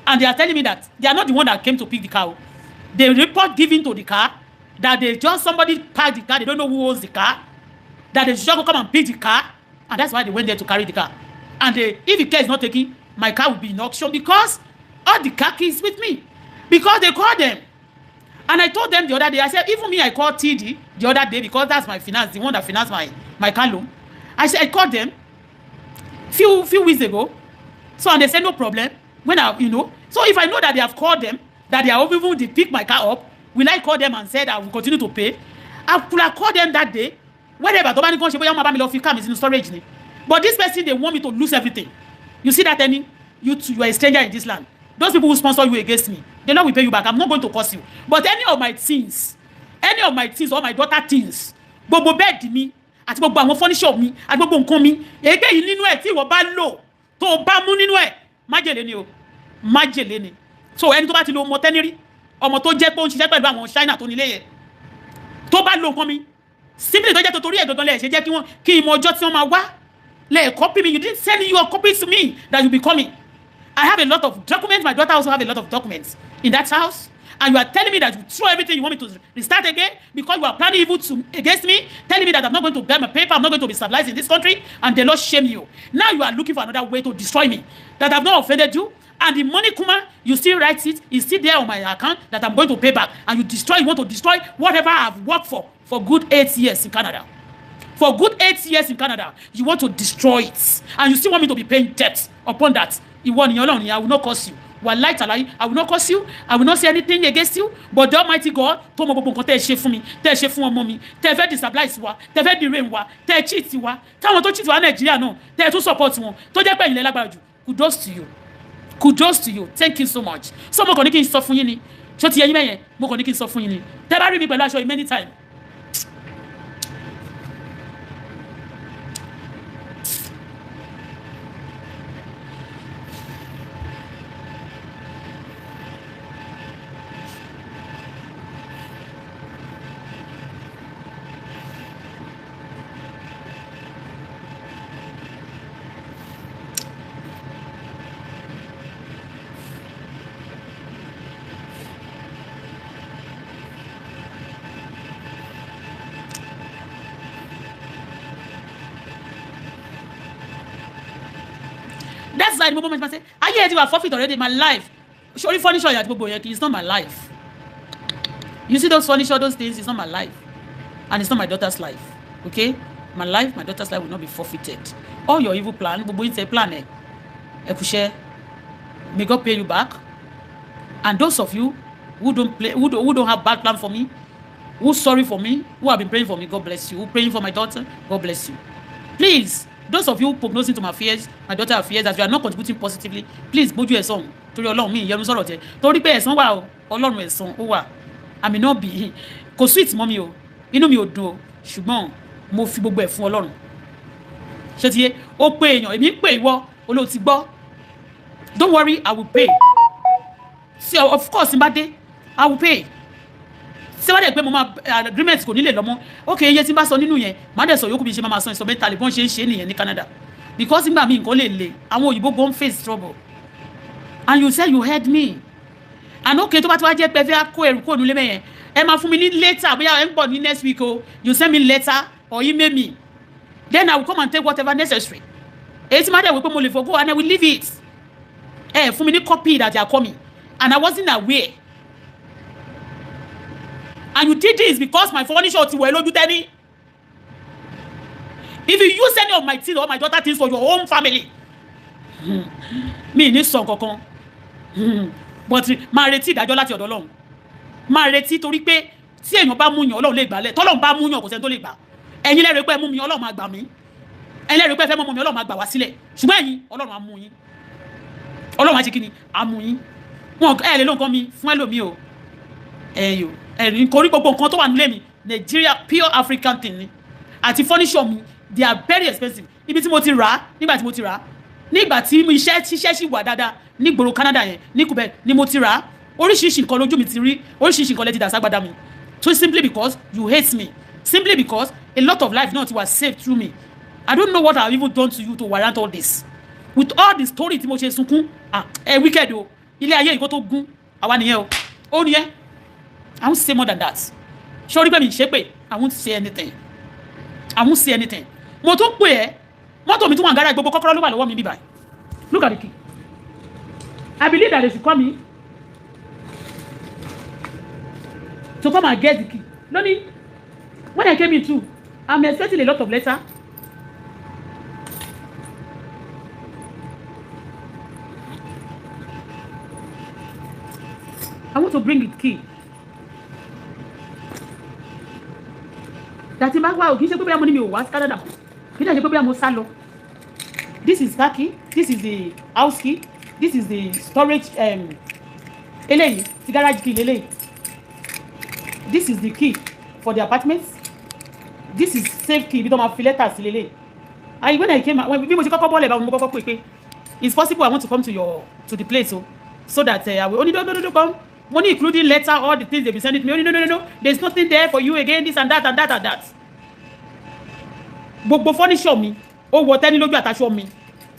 and they are telling me that they are not the one that came to pick the car. They report given to the car that they just somebody parked the car. They don't know who owns the car. That they should come and pick the car. And that's why they went there to carry the car. And if the car is not taken, my car will be in auction because all the car keys with me. Because they called them. And I told them the other day, I said, even me, I called TD the other day because that's my finance, the one that financed my car loan. I said, I called them few weeks ago. So, and they said, no problem. When so if I know that they have called them, that they are even to pick my car up, will I call them and say that I will continue to pay? I could have called them that day. Whatever, is in storage. But this person, they want me to lose everything. You see that, any? You are a stranger in this land. Those people who sponsor you against me, they know we pay you back. I'm not going to curse you. But any of my things, or my daughter things, gbogbo bed mi, àti gbogbo àwọn furniture mi, àti gbogbo nǹkan mi, èké yìí nínú ẹ̀ tí ìwọ bá lò, tó bá mú nínú ẹ̀, májèlé ni o, májèlé ni. So ẹni tó bá ti lo ọmọ tẹ́nírí, ọmọ tó jẹ́ pé ó ń ṣiṣẹ́ pẹ̀lú àwọn China tó nílé yẹn, tó bá lo nǹkan mi, simply tó jẹ́ tó torí ẹ̀ gangan lẹ̀ ṣe jẹ́ kí ìmọ̀ ọjọ́ tí wọ́n máa wá. Copy me. You didn't send your copies to me that you'll be coming. I have a lot of documents. My daughter also have a lot of documents in that house. And you are telling me that you throw everything, you want me to restart again because you are planning evil against me, telling me that I'm not going to get my paper, I'm not going to be civilized in this country, and the Lord shame you. Now you are looking for another way to destroy me. That I've not offended you. And the money, Kuma, you still write it, it's still there on my account that I'm going to pay back. And you want to destroy whatever I've worked for good 8 years in Canada. For good 8 years in Canada, you want to destroy it. And you still want me to be paying debt upon that. I will not curse you. I will not curse you. I will not say anything against you. But the Almighty God, tó mọ gbogbo nǹkan tẹ́ ṣe fún mi, tẹ́ ṣe fún ọmọ mi, tẹ́ fẹ́ destabilize wa, tẹ́ fẹ́ derail wa, tẹ́ cheat wa, táwọn tó cheat wa Nàìjíríà náà, tẹ́ tún support wọn, tó jẹ́ pé ẹ̀yin lẹ lágbára jù. Kudos to you. Kudos to you. Thank you so much. So mo kàn ní kí n sọ fún yín ni. Ṣó ti yẹ yín mẹ́yẹn? Mo kàn ní kí n sọ fún yín ni. Tẹ́ bá rí mi pẹ̀lú aṣọ yìí many times. That's why the moment I say, I hear you are forfeit already my life. Surely furniture it's not my life. You see those furniture, those things, it's not my life. And it's not my daughter's life. Okay? My life, my daughter's life will not be forfeited. All your evil plan, it's a plan. May God pay you back. And those of you who don't have bad plan for me, who's sorry for me, who have been praying for me, God bless you. Who praying for my daughter, God bless you. Please, those of you prognosing to my fears, my daughter fears, that you are not contributing positively, please, mojú ẹ̀san torí Ọlọ́run mi ìyẹnu sọ̀rọ̀ tẹ torí pé ẹ̀san wà o Ọlọ́run ẹ̀san ó wà I may not be kò sweet mọ́ mi o inú mi ò dùn o ṣùgbọ́n mo fi gbogbo ẹ̀ fún Ọlọ́run ṣé ti yé ó pé èèyàn èmi pè ìwọ olóò ti gbọ́ don't worry I will pay see of course n bá dé I will pay ṣé wá dẹ̀ pé mo máa agreement kò ní lè lọ́mọ́ ok iye tí n bá sọ nínú yẹn má dẹ̀ sọ yòókù bí ṣe máa sọ instrumental bọ́n ṣe ń ṣe nìyẹn ní Canada because nígbà míì nǹkan lè le àwọn òyìnbó go face trouble and you say you heard me and okay tó bá ti wá jẹ́ pé fẹ́ kó ẹrù kó nílé mẹ́yẹn ẹ máa fún mi ní later bóyá ẹ ń bọ̀ ní next week o you send me letter or email me then I will come and take whatever necessary èyí tí má dẹ̀ wí pé mo lè forgo and I will leave it ẹ fún mi ní copy that you are coming and I wasn't aware and you did this because my furniture ti wọ̀ ẹ́ lójú tẹ́ni if you use any of my things or my daughter things for your own family mi ní sọ kankan but máa retí ìdájọ́ láti ọ̀dọ̀ Ọlọ́run máa retí torí pé tí èèyàn bá mú yàn Ọlọ́run lè gbà lẹ̀ tọ́lọ́run bá mú yàn kò sẹ́ni tó lè gbà ẹ̀yin lẹ́rìí pé mú mi Ọlọ́run máa gbà mí ẹ̀yin lẹ́rìí pé fẹ́ mọ́ mi Ọlọ́run máa gbà wá sílẹ̀ ṣùgbọ́n ẹ̀yin Ọlọ́run á mú yín Ọlọ́run á ṣe kí ni á mú yín wọn ẹ̀ lè ló nǹkan mi fún ẹlòmíì o ẹ̀yìn ẹ̀rín korí gbogbo nǹkan tó wà nílé mi Nigeria pure African thing ni àti furniture mi they are very expensive ibi tí mo ti rà á nígbà tí mo ti rà á nígbà tí iṣẹ́ ṣì wà dáadáa ní gbòòrò Canada yẹn ní Quebec ni mo ti rà á oríṣiríṣi nǹkan lójú mi ti rí oríṣiríṣi nǹkan lẹ́tí dà ságbádá mi so simply because you hate me simply because a lot of life náà ti wà saved through me I don't know what I have even done to you to warrant all this with all the story tí mo ṣe sunkún wicked o ilé ayé ìkó tó gún àwa nìyẹn o ó nìyẹn I won't say more than that sori pé mi ṣe pé I won't say anything I won't say anything mo tún pè ẹ́ mọ́tò mi tún wà ń gara gbogbo kọ́kọ́rọ́ ló wà lọ́wọ́ mi bíbá look at the key I believe that they should call me to come and get the key lónìí when I came in too I'm expecting a lot of letter I want to bring the key that in wá o kì í ṣe pé bóyá mo ní mi ò wá sí Canada kì í ṣe pé bóyá mo sá lọ this is car key this is the house key this is the storage eléyìí ti garage key eléyìí this is the key for the apartment this is safe key bí tó máa fi letter sí eléyìí and when I came bí mo ṣe kọ́kọ́ bọ́ọ̀lù ẹ̀ bá mo kọ́kọ́ pè it's possible I want to come to the place so that I will only don't come money including letter all the things they be sending to me only no there's nothing there for you again this and that and that and that gbogbo furniture mi ó wọ tẹ́ni lójú àtàṣọ mi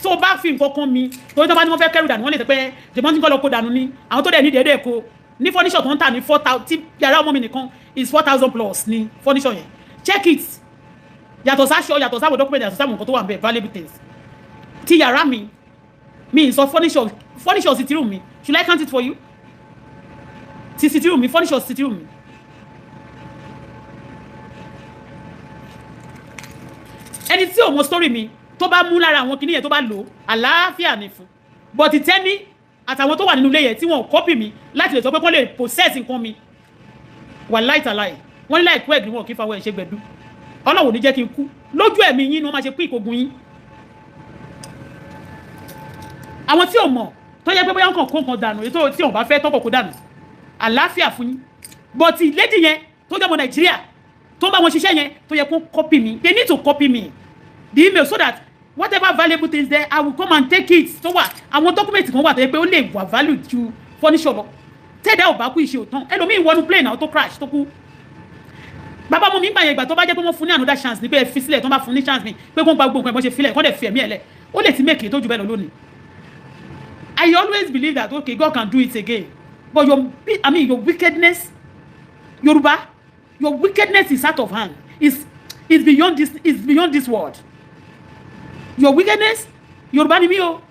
tó bá fi nǹkan kan mi torí tó bá ní wọ́n fẹ́ kẹ́rù dànù wọ́n lè tẹ́ pé jẹ̀mọ́n tí ń kọ́ lọ kó dànù ni àwọn tó dẹ̀ ní déédéé kó ní furniture tó ń tà ní 4,000 tí yàrá ọmọ mi nìkan is 4,000 plus ní furniture yẹn check it yàtọ̀ sáṣọ yàtọ̀ sáwọn document yàtọ̀ sáwọn nǹkan tó wà ń bẹ̀ valuable things tí yàrá mi sọ furniture sitting room mi should I count it for you ti sitting room mi furniture sitting room mi ẹni tí ò mọ story mi tó bá mú lára àwọn kìnìyàn tó bá lò àlàáfíà ní fún but tẹ́ni àtàwọn tó wà nínú ilé yẹn tí wọ́n copy mi láti lè sọ pé wọ́n lè possess nǹkan mi wà láìtàláì wọ́n ní láìkú ẹ̀gbìn wọn kì í fawọ́ ẹ̀ ṣe gbẹ̀dú Ọlọ́run ní jẹ́ kí n kú lójú ẹ̀mí yín ni wọ́n máa ṣe pín ìkógun yín àwọn tí ò mọ̀ tó yẹ pé bóyá nǹkan kó nǹkan dànù ètò tí wọ́n bá fẹ́ tọ́kọ̀ kó dànù àlàáfíà fún yín but lady yẹn tó jẹ́ ọmọ Nàìjíríà tó bá wọn ṣiṣẹ́ yẹn tó yẹ kó copy me they need to copy me the email so that whatever valuable things there I will come and take it so wà àwọn document kan wà tó yẹ pé ó lè wà value ju furniture lọ tẹ́ẹ̀dá ò bá kú ìṣe òtán ẹlòmíì wọnú plane náà tó crash tó kú bàbá mo mi gbà yẹn ìgbà tó bá jẹ́ pé wọ́n fún ní another chance ní pé ẹ fi sílẹ̀ tó bá fún ní chance mi pé kó ń gba gbogbo nǹkan ẹ̀ bọ́n ṣe filẹ̀ kó dẹ̀ fi ẹ̀mí ẹ̀ lẹ̀ ó lè ti make tó ju bẹ́ẹ̀ lọ lónìí I always believe that okay God can do it again but your wickedness Yorùbá your wickedness is out of hand is beyond this world your wickedness Yorùbá ni mí o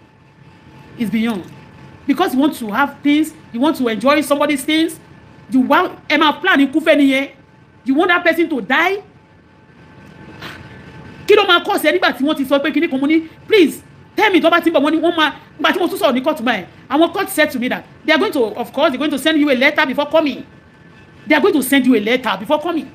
is beyond because you want to have things you want to enjoy somebody's things you want ẹ máa plan ikú fẹ́ nìyẹn you want that person to die kí ló máa kọ́ sí ẹ nígbà tí wọ́n ti sọ pé kíní kan mo ní please tell me tó bá ti bọ̀ wọ́n ní wọ́n máa nígbà tí mo tún sọ̀rọ̀ ní court báyìí àwọn court said to me that they are going to of course they are going to send you a letter before coming they are going to send you a letter before coming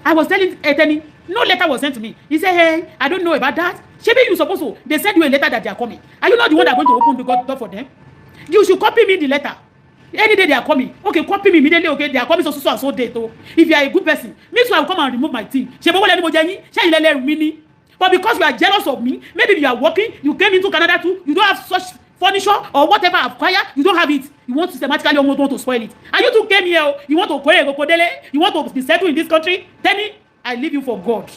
I was telling Eteni no letter was sent to me he said hey I don't know about that shebi you suppose to they send you a letter that they are coming are you not the one that going to open the door for them you should copy me the letter any day they are coming okay copy me immediately okay they are coming so and so date o if you are a good person me too I will come and remove my thing ṣe bọ́wọ́ lẹ́ni mo jẹ yín ṣé ilẹ̀ lẹ́rù mi ni But because you are jealous of me, maybe you are working, you came into Canada too, you don't have such furniture or whatever acquired, you don't have it. You want systematically almost want to spoil it. And you two came here, you want to you want to be settled in this country. Tell me, I leave you for God.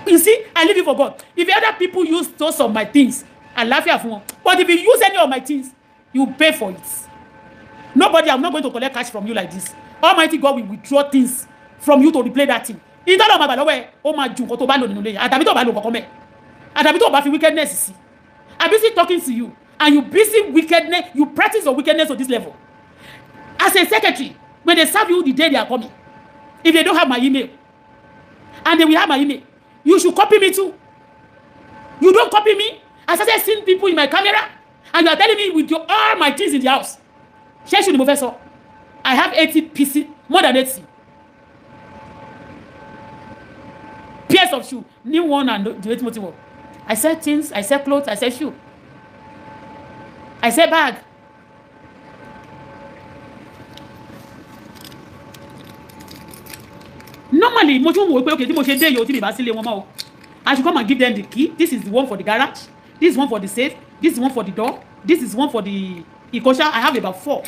You see, I leave you for God. If other people use those of my things, I laugh at you. But if you use any of my things, you pay for it. Nobody, I'm not going to collect cash from you like this. Almighty God will withdraw things from you to replay that thing. In that of my way, oh my Jew, what about no? I don't about wickedness. I'm busy talking to you, and you busy wickedness. You practice your wickedness on this level. As a secretary, when they serve you the day they are coming, if they don't have my email, and they will have my email, you should copy me too. You don't copy me. I started seeing people in my camera, and you are telling me with all my things in the house. Shesh the professor. I have 80 pieces, more than 80 pairs of shoe, new one and the automotive one. I sell things, I sell clothes, I sell shoe, I sell bag. Normally, I should come and give them the key. This is the one for the garage. This is one for the safe. This is one for the door. This is one for the ikosha. I have about 4.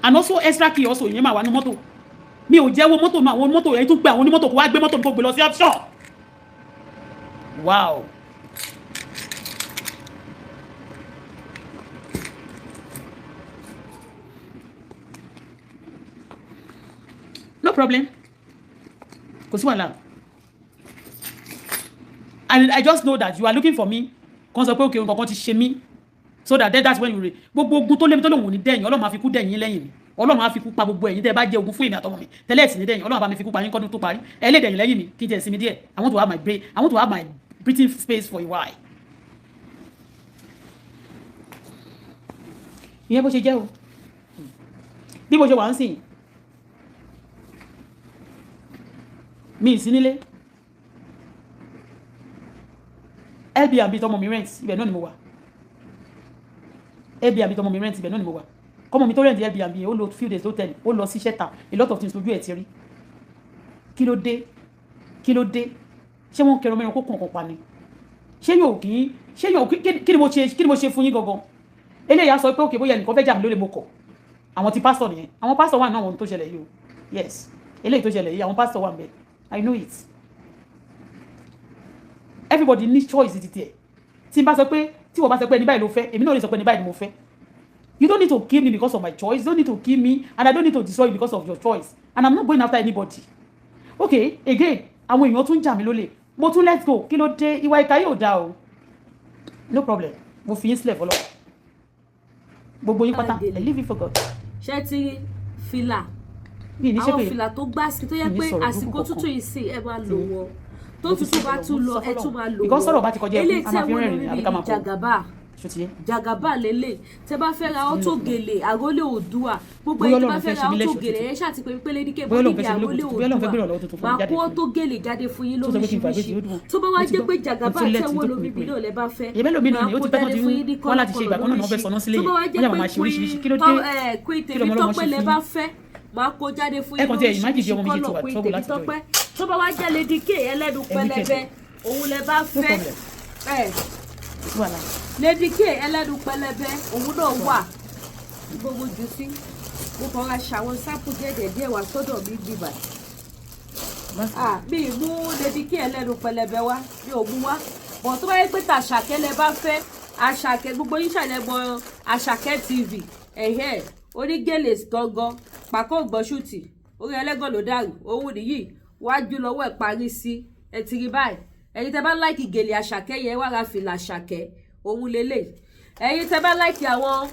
And also extra key also. Mi ò jẹ́ wo mọ́tò náà, àwọn mọ́tò yẹn tún pé àwọn onímọ́tò kó wá gbé mọ́tò kó gbé lọ sí offshore. Wow. No problem. Kò sí wàhálà. And I just know that you are looking for me. Kàn sọ pé okay nǹkan kan ti ṣe mí. So that's when you read. Gbogbo ogun tó lé mi tó lòun ní dẹ̀yìn, Ọlọ́run máa fi kú dẹ̀yìn lẹ́yìn mi. Ọlọ́run á fi kú pa gbogbo ẹ̀yin tẹ́ bá jẹ́ ogun fún èmi àtọmọ mi. Tẹ́lẹ̀ sì ní dẹ̀yìn, Ọlọ́run bá mi fi kú pa yín kọ́dún tó parí. Ẹlẹ́dẹ̀yìn lẹ́yìn mi kí jẹ́ sinmi díẹ̀. I want to have my breathing space for a while. Ìyẹn bó ṣe jẹ́ o. Bí mo ṣe wà ń sìn. Mi ì sí nílé. Airbnb tọmọ mi rent ibẹ̀ náà ni mo wà. Airbnb tọmọ mi rent ibẹ̀ náà ni mo wà. Kọ́mọ mi tó rent Airbnb ó lò few days hotel ó lọ sí shelter a lot of things lójú ẹ̀ ti rí. Kí ló dé ṣé wọ́n kẹrọ mẹ́rin kó kàn pa ni ṣé yóò kí ni mo ṣe fún yín gangan eléyà sọ pé òkè bóyá nìkan fẹ́ jà mí lólè mo kọ̀ àwọn ti pastor nìyẹn àwọn pastor wà náà wọn tó ṣẹlẹ̀ yìí o yes eléyìí tó ṣẹlẹ̀ yìí àwọn pastor wà ńbẹ̀ I know it. Everybody needs choice ti tiẹ̀ tí n bá sọ pé tí wọ́n bá sọ pé ẹni báyìí ló fẹ́ èmi náà lè sọ pé ẹni báyìí ni mo fẹ́. You don't need to kill me because of my choice. You don't need to kill me and I don't need to destroy you because of your choice. And I'm not going after anybody. Okay, again, àwọn èèyàn tún jà mí lólè. Mo tún let's go. Kí ló dé? Ìwà ìkà yóò dá o. No problem. Mo fi yín sílẹ̀ fọlọ́. Gbogbo yín pátá. I leave you for God. Ṣé ti fìlà? Àwọn fìlà tó gbásí tó yẹ pé àsìkò tútù yìí sí ẹ máa lò wọ́n. Tó tútù bá tún lọ ẹ tún máa lò wọ́n. Because sọ̀rọ̀ bá ti kọjá ẹ̀kú, a máa fi rẹ́rìn-ín àbí ká máa bọ̀. Jagaba lele tẹ bá fẹ́ ra auto gèlè àgólé Oòduà gbogbo èyí tẹ bá fẹ́ ra auto gèlè ẹ ṣáà ti pé pélé ní kébọ níbi àgólé Oòduà máa kó auto gèlè jáde fún yín lóríṣiríṣi tó bá wá jẹ́ pé Jagaba tẹ́wọ́ lómi bí náà lẹ bá fẹ́ máa kó jáde fún yín ní kọ́lọ́kọ́lọ́ lóríṣiríṣi tó bá wá jẹ́ pé Queen Tèmítọ́pẹ́ lẹ bá fẹ́ máa kó jáde fún yín lóríṣiríṣi kọ́lọ́ Queen Tèmítọ́pẹ́ tó bá wá jẹ́ Lady K ẹlẹ́nu pẹlẹbẹ òun lẹ bá fẹ́ Lady K ẹlẹ́nu pẹlẹbẹ òun náà wà gbogbo jù sí mo kàn ra ṣàwọn sáàpù díẹ̀ wá sọ́dọ̀ mi bíbà mi mú Lady K ẹlẹ́nu pẹlẹbẹ wá mi ò mú wá bọ̀ tó bá yẹ pé tàṣàkẹ́ lẹ bá fẹ́ Àṣàkẹ́ gbogbo yín ṣàlẹ̀ mọ Àṣàkẹ́ TV onígèlè gangan pàkó gbọ́ṣùtì orí ẹlẹ́gàn ló dàrú òun nìyí wájú lọ́wọ́ ẹ̀ parí sí ẹ ti rí báyìí ẹ̀yin tẹ́ bá láìkì gèlè Àṣàkẹ́ yẹn wá ra fìlà Àṣàkẹ́ òun lélẹ̀ ẹ̀yin tẹ́ bá láìkì àwọn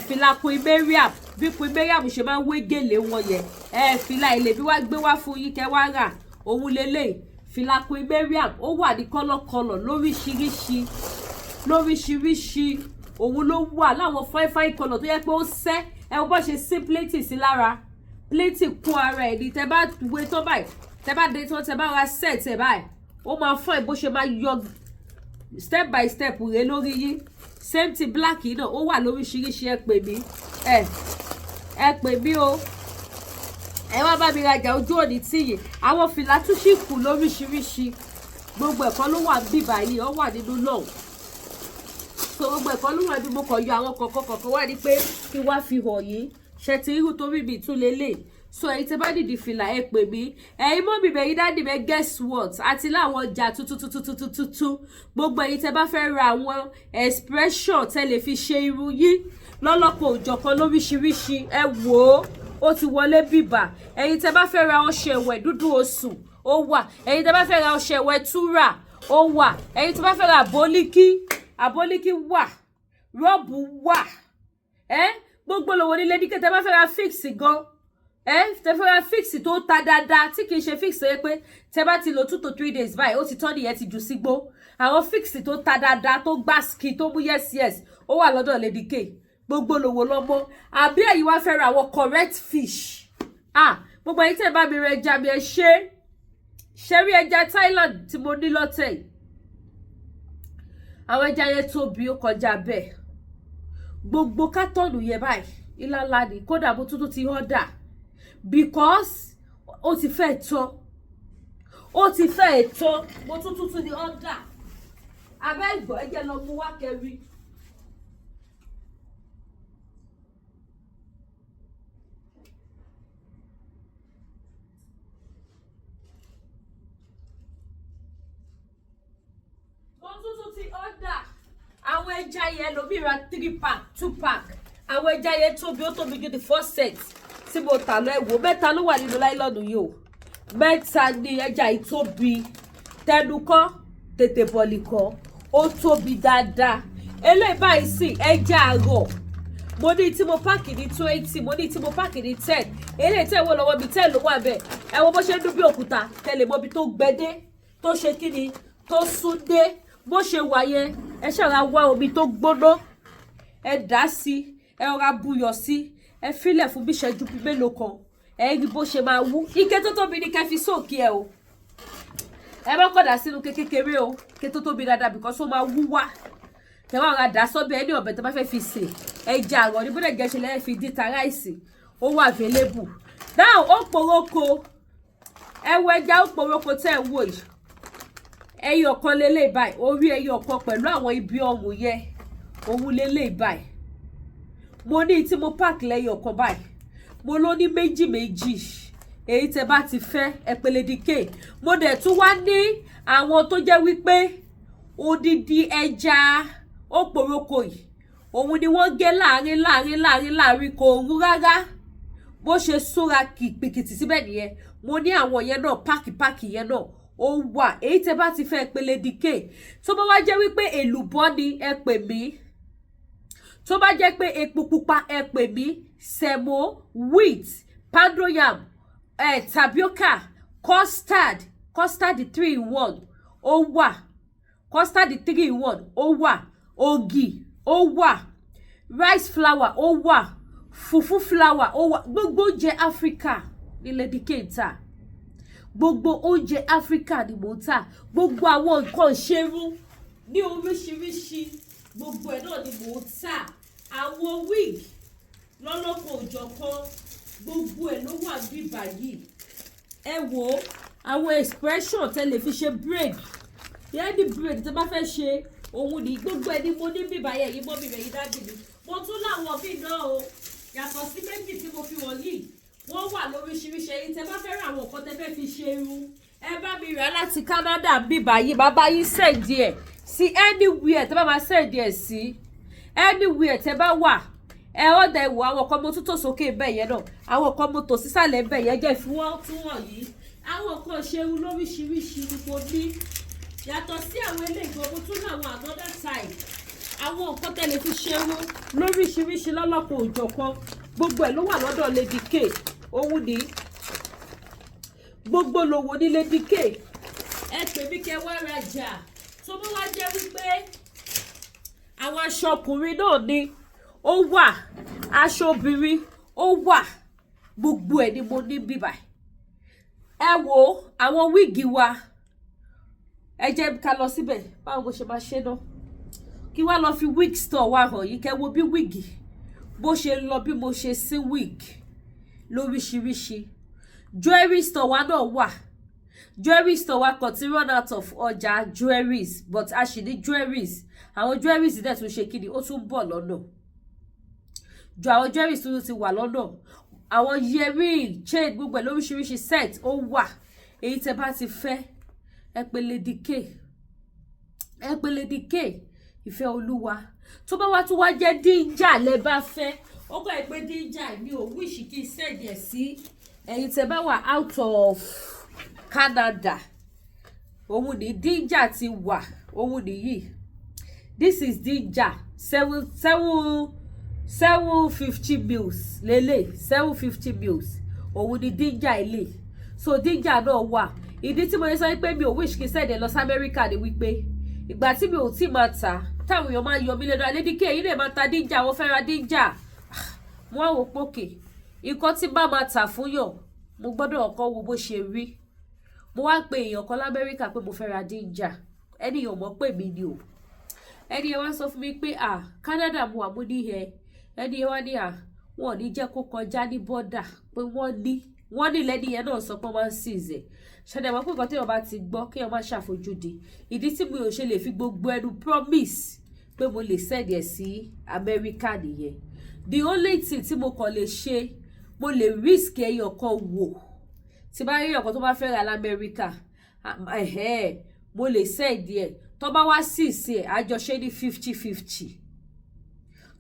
fìlà Queen Mariam bí Queen Mariam ṣe máa ń wé gèlè wọn yẹn fìlà ilé bí wá gbé wá fún yín kẹ́ wá rà òun lélẹ̀ fìlà Queen Mariam ó wà ní kọ́lọ́kọ́lọ́ lóríṣiríṣi òun ló wà láwọn fáìfáì kọlọ̀ tó yẹ pé ó sẹ́ ẹ bó ṣe sí pléètì sí lára pléètì kún ara ẹ̀ ní tẹ́ bá wé tó báyìí tẹ́ bá dé tó tẹ́ bá ra set ẹ̀ báyìí ó máa fọ́ ẹ̀ bó ṣe máa yọ step by step rẹ lórí yín same ti black yìí náà ó wà lóríṣiríṣi ẹ pè mí o ẹ wá bá mi rajà ojú òní tíyì àwọn fìlà tún sì kù lóríṣiríṣi gbogbo ẹ̀kọ́ ló wà bí báyìí ó wà nínú náà so gbogbo ẹ̀kọ́ ló wà bí mo kàn yọ àwọn kọ̀ọ̀kan wá ní pé kí wá fi hàn yín ṣe ti irú torí mi tún lélẹ̀ so ẹ̀yin tẹ́ bá dìdì fìlà ẹ pè mí ẹ̀yin mọ́ mi bẹ̀yìn dáàdì bẹ́ guess what àti láwọn ọjà tuntun gbogbo ẹ̀yin tẹ́ bá fẹ́ ra àwọn expression tẹ́ lè fi ṣe irun yín lọ́lọ́pọ̀ òjọ̀kan lóríṣiríṣi ẹ wò ó ti wọlé bíbà ẹ̀yin tẹ́ bá fẹ́ ra ọṣẹ ìwẹ̀ dúdú osùn ó wà ẹ̀yin tẹ́ bá fẹ́ ra ọṣẹ ìwẹ̀ túrà ó wà ẹ̀yin tẹ́ bá fẹ́ ra àbólíkí wà rọ́ọ̀bù wà gbogbo lòwò ní lédíkẹ́ tẹ́ bá fẹ́ ra fix gan tẹ́ fẹ́ ra fix tó ta dáadáa tí kì í ṣe fix tó yẹ pé tẹ́ bá ti lò 2 to 3 days báyìí ó ti tán nìyẹn ti jù sígbó àwọn fix tó ta dáadáa tó gbá ski tó mú yes ó wà lọ́dọ̀ lédíkẹ́ gbogbo lòwò lọ́mọ àbí ẹ̀yin wá fẹ́ ra àwọn correct fish gbogbo ẹ̀yin tẹ́ bá mi rẹ ẹja mi ẹ ṣe rí ẹja Thailand tí mo ní lọ́tẹ̀ yìí àwọn ẹja yẹn tóbi ó kọjá bẹ́ẹ̀ gbogbo kátọ́ọ̀nù yẹn báyìí ìlàlá ni kódà mo tuntun ti order because ó ti fẹ́ tán mo tuntun ti order abẹ́ ìgbọ́ ẹjẹ́ lọ mú wá kẹrí. Àwọn ẹja yẹn ló bí ra 3 pack 2 pack àwọn ẹja yẹn tóbi ó tóbi ju the first set tí mo tà lọ ẹ̀wò mẹ́ta ló wà nínú láìlọ́nù yìí o mẹ́ta ni ẹja yìí tóbi tẹnukọ́ tètè bọ̀lìkọ́ ó tóbi dáadáa eléyìí báyìí sì ẹja àrọ̀ mo ní tí mo páàkì ní 20 mo ní tí mo páàkì ní 10 eléyìí tẹ́ wọ́n lọ́wọ́ bí 10 ló wà bẹ́ẹ̀ ẹ wo bó ṣe ń dún bí òkúta tẹ́lẹ̀ mọ́bi tó gbẹdé tó ṣe kíni tó sún dé bó ṣe wà yẹn ẹ ṣàrà wá omi tó gbóná ẹ dá sí ẹ rọra buyọ̀ sí ẹ filẹ̀ fún bí ìṣẹ́jú mélòó kan ẹ rí bó ṣe máa wú ike tó tóbi ní kẹ́ fi sóòkì ẹ o ẹ má kọ̀dà sínú kékeré o ike tó tóbi dáadáa because ó máa wú wá ẹ wá ra dá sọ́bẹ̀ ẹni ọ̀bẹ tó bá fẹ́ fi sè ẹja àrọ̀ ní bóde gẹ̀ẹ́sì lẹ́yìn fi díta ráìsì ó wà available now ó poroko ẹ wo ẹja ó poroko tẹ́ ẹ wò yìí ẹyọ kan lélẹ̀ báyìí orí ẹyọ kan pẹ̀lú àwọn ibi ọrùn yẹn òun lélẹ̀ báyìí mo ní tí mo pack lẹ́yọ kan báyìí mo ló ní méjì èyí tẹ́ bá ti fẹ́ ẹ̀pẹ̀lẹ́dìkè mo dẹ̀ tún wá ní àwọn tó jẹ́ wípé odidi ẹja òpòròkò yìí òun ni wọ́n gé láàrin kò rú rárá bó ṣe súnra pìkìtì síbẹ̀ nìyẹn mo ní àwọn yẹn náà páàkì yẹn náà ó wà èyí tẹ́ bá ti fẹ́ ẹ̀pẹ̀lẹ́dìkè tó bá wá jẹ́ wípé èlùbọ́ ni ẹ pè mí tó bá jẹ́ pé epo pupa ẹ pè mí semo wheat pandoyam tapioca custard 3-in-1 ó wà custard 3-in-1 ó wà ògì ó wà rice flour ó wà fufu flour ó wà gbogbo oúnjẹ Africa ní Ledike ń tà gbogbo oúnjẹ Africa ni mò ń tà gbogbo àwọn nǹkan ìṣerun ní oríṣiríṣi gbogbo ẹ̀ náà ni mò ń tà àwọn wig lọ́lọ́kọ̀ òjọ̀kan gbogbo ẹ̀ ló wà bí báyìí ẹ wo àwọn expression tẹ́ lè fi ṣe braid yẹ́nì braid tẹ́ bá fẹ́ ṣe òun ní gbogbo ẹ̀ ni mo ní bíbá yẹ̀ yìí mọ́ mi rẹ̀ yìí dájú mi mo tún láwọn míì náà o yàtọ̀ sí méjì tí mo fi wọ̀n yìí wọ́n wà lóríṣiríṣi ẹ̀yin tẹ́ bá fẹ́ ra àwọn nǹkan tẹ́ fẹ́ fi ṣe irun ẹ bá mi rà láti Canada bíbá yìí bàbá yìí send ẹ̀ sí anywhere tẹ́ bá máa send ẹ̀ sí anywhere tẹ́ bá wà ẹ ọ̀dà ìwò àwọn kan mo tún tò sókè bẹ́ẹ̀ yẹn náà àwọn kan mo tò sísàlẹ̀ bẹ́ẹ̀ yẹn jẹ́ fún wọn tún wọ̀nyí àwọn kan ṣerun lóríṣiríṣi ni mo ní yàtọ̀ sí àwọn eléyìí mo tún ní àwọn another side àwọn nǹkan tẹ́ lè fi ṣerun lóríṣiríṣi lọ́lọ́pọ̀ òjọ̀kan gbogbo ẹ̀ ló wà lọ́dọ̀ Ledike òun ní gbogbo lòwò ní Ledike ẹ pè mí kẹ́ wá rajà tó bá wá jẹ́ wípé àwọn aṣọ ọkùnrin náà ni ó wà aṣọ obìnrin ó wà gbogbo ẹ̀ ni mo ní bíbà ẹ wo àwọn wíìgì wa ẹ jẹ́ ká lọ síbẹ̀ báwo mo ṣe máa ṣe náà kí wá lọ fi wig store wa hàn yìí kẹ́ wo bí wíìgì bó ṣe lọ bí mo ṣe sí wig lóríṣiríṣi jewelry store wa náà wà jewelry store wa kan ti run out of ọjà jewelries but a sì ní jewelries àwọn jewelries dẹ̀ tún ṣe kíni ó tún bọ̀ lọ́nà ju àwọn jewelries tó ti wà lọ́nà àwọn earring chain gbogbo ẹ̀ lóríṣiríṣi set ó wà èyí tẹ́ bá ti fẹ́ ẹ pè Lady K ìfẹ́ olúwa tó bá wá tún wá jẹ́ díjà lẹ bá fẹ́ ó kọ́ ẹ pé díjà mi ò wíṣì kí n send ẹ̀ sí ẹ̀yin tẹ́ bá wà out of Canada òun ní díjà ti wà òun nìyí this is díjà 750 mils lélẹ̀ 750 mils òun ní díjà ilé so díjà náà wà ìdí tí mo yẹ sọ pé mi ò wish kí n send ẹ̀ lọ sí Amẹ́ríkà ni wípé ìgbà tí mi ò tí máa ta táwọn èèyàn máa yọ mí lẹ́nu Alédìkẹ́ èyí lè máa ta díjà wọ́n fẹ́ ra díjà wọ́n á wò pókè nǹkan tí bá máa tà fún yàn mo gbọ́dọ̀ ọkọ wo bó ṣe rí mo wá pe èèyàn kan l'Amẹ́ríkà pé mo fẹ́ ra díjà ẹni yàn mọ̀ pé mi ni o ẹni yẹn wá sọ fún mi pé Canada mo wà mo ní ẹni yẹn wá ní wọn ò ní jẹ́ kó kọjá ní bọ́dà pé wọ́n ní lẹ́ni yẹn náà sọ pé wọ́n máa ń ṣìṣẹ́ ṣẹlẹ̀ mọ́ pé nǹkan tí wọ́n bá ti gbọ́ kí wọ́n má ṣàfojúdi ìdí tí mi ò ṣe lè fi gbogbo ẹnu promise pé mo lè send ẹ̀ sí Amẹ́ríkà nìyẹn the only thing tí mo kàn lè ṣe mo lè risk ẹyọ kan wò tí bá rí ọ̀kan tó bá fẹ́ ra l'Amẹ́ríkà mo lè send ẹ̀ tó bá wá ṣìṣẹ́ àjọṣe ní 50-50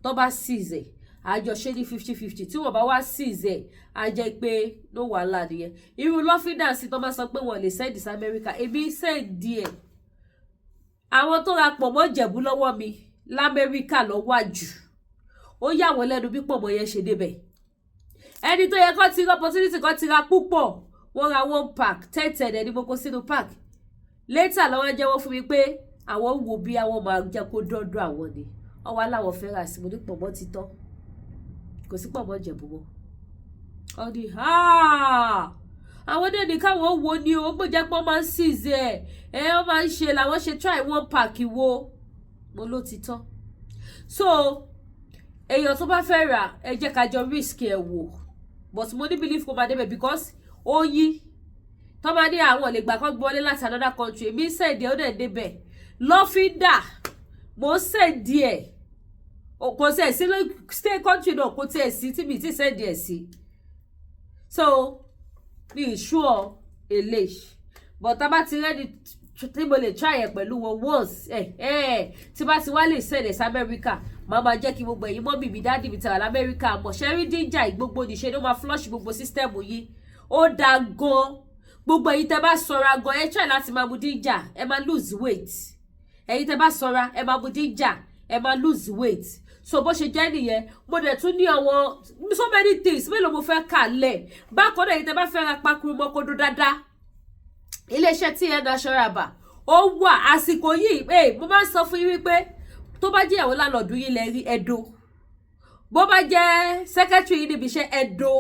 tó bá ṣìṣẹ́ àjọṣe ní 50-50 tí wọ́n bá wá ṣìṣẹ́ a jẹ́ pé ló wà lánìyẹn irú lọ́fídàsí tó máa sọ pé wọ́n lè send sí Amẹ́ríkà èmi send ẹ̀ àwọn tó ra pọ̀ mọ́ Ìjẹ̀bú lọ́wọ́ mi l'Amẹ́ríkà ló wà jù ó yà wọ́n lẹ́nu bí pọ̀mọ́ yẹn ṣe débẹ̀ ẹni tó yẹ kó ti ra opportunity kó ti ra púpọ̀ wọ́n ra 1 pack 10 ẹni mo kó sínú pack later lọ́wọ́ jẹ́wọ́ fún mi pé àwọn wo bí àwọn máa jẹ́ kó dọ́dọ̀ àwọn ni ọwọ́ aláwọ̀ fẹ́ rà sí mo ní pọ̀mọ́ ti tán kò sí pọ̀mọ́ Ìjẹ̀bú mọ́ ọ ní àwọn dẹ́ni káwọn wo ni ó gbọ́dọ̀ pọ́n máa ń ṣìṣẹ́ wọ́n máa ń ṣe làwọn ṣe try 1 pack wo mo ló ti tán so èèyàn tó bá fẹ́ rà ẹ jẹ́ ká jọ risk ẹ̀ wò but mo ní believe kó máa débẹ̀ because ó yí tó máa ní àwọn lè gbà kán gbọ́lé láti another country èmi ń sẹ̀dí ó dẹ̀ débẹ̀ lọ́fíńdà mo ń sẹ̀dí ẹ̀ kò sí ẹ̀ sí stay country náà kò tí ẹ̀ sí tí mi ti sẹ̀dí ẹ̀ sí so mi ì sure eléyìí but tá bá ti rẹ́ni tí mo lè try ẹ̀ pẹ̀lú wọn once tí bá ti wá lè send ẹ̀ sí Amẹ́ríkà máa máa jẹ́ kí gbogbo ẹ̀yin mọ́ bìbí dáàdì mi tẹ̀wà l'Amẹ́ríkà mọ̀ ṣẹ́rí díjà ìgbogbo níṣe ló máa flush gbogbo system yìí ó dáa gan gbogbo ẹ̀yin tẹ́ bá ṣọ́ra gan ẹ try láti máa mu díjà ẹ máa lose weight ẹ̀yin tẹ́ bá ṣọ́ra ẹ máa mu díjà ẹ máa lose weight so bó ṣe jẹ́ nìyẹn mo dẹ̀ tún ní àwọn so many things mélòó mo fẹ́ kà lẹ̀ bákan náà ẹ̀yin tẹ́ bá fẹ́ ra pakuru mọ́kódó dáadáa iléeṣẹ́ tí ẹ national bar ó wà àsìkò yìí mo máa ń sọ fún yín wípé tó bá jẹ́ ìyàwó lálọ́ọ̀dún yìí lẹ rí ẹ̀dọ́ bó bá jẹ́ secretary yìí níbi iṣẹ́ ẹ̀dọ́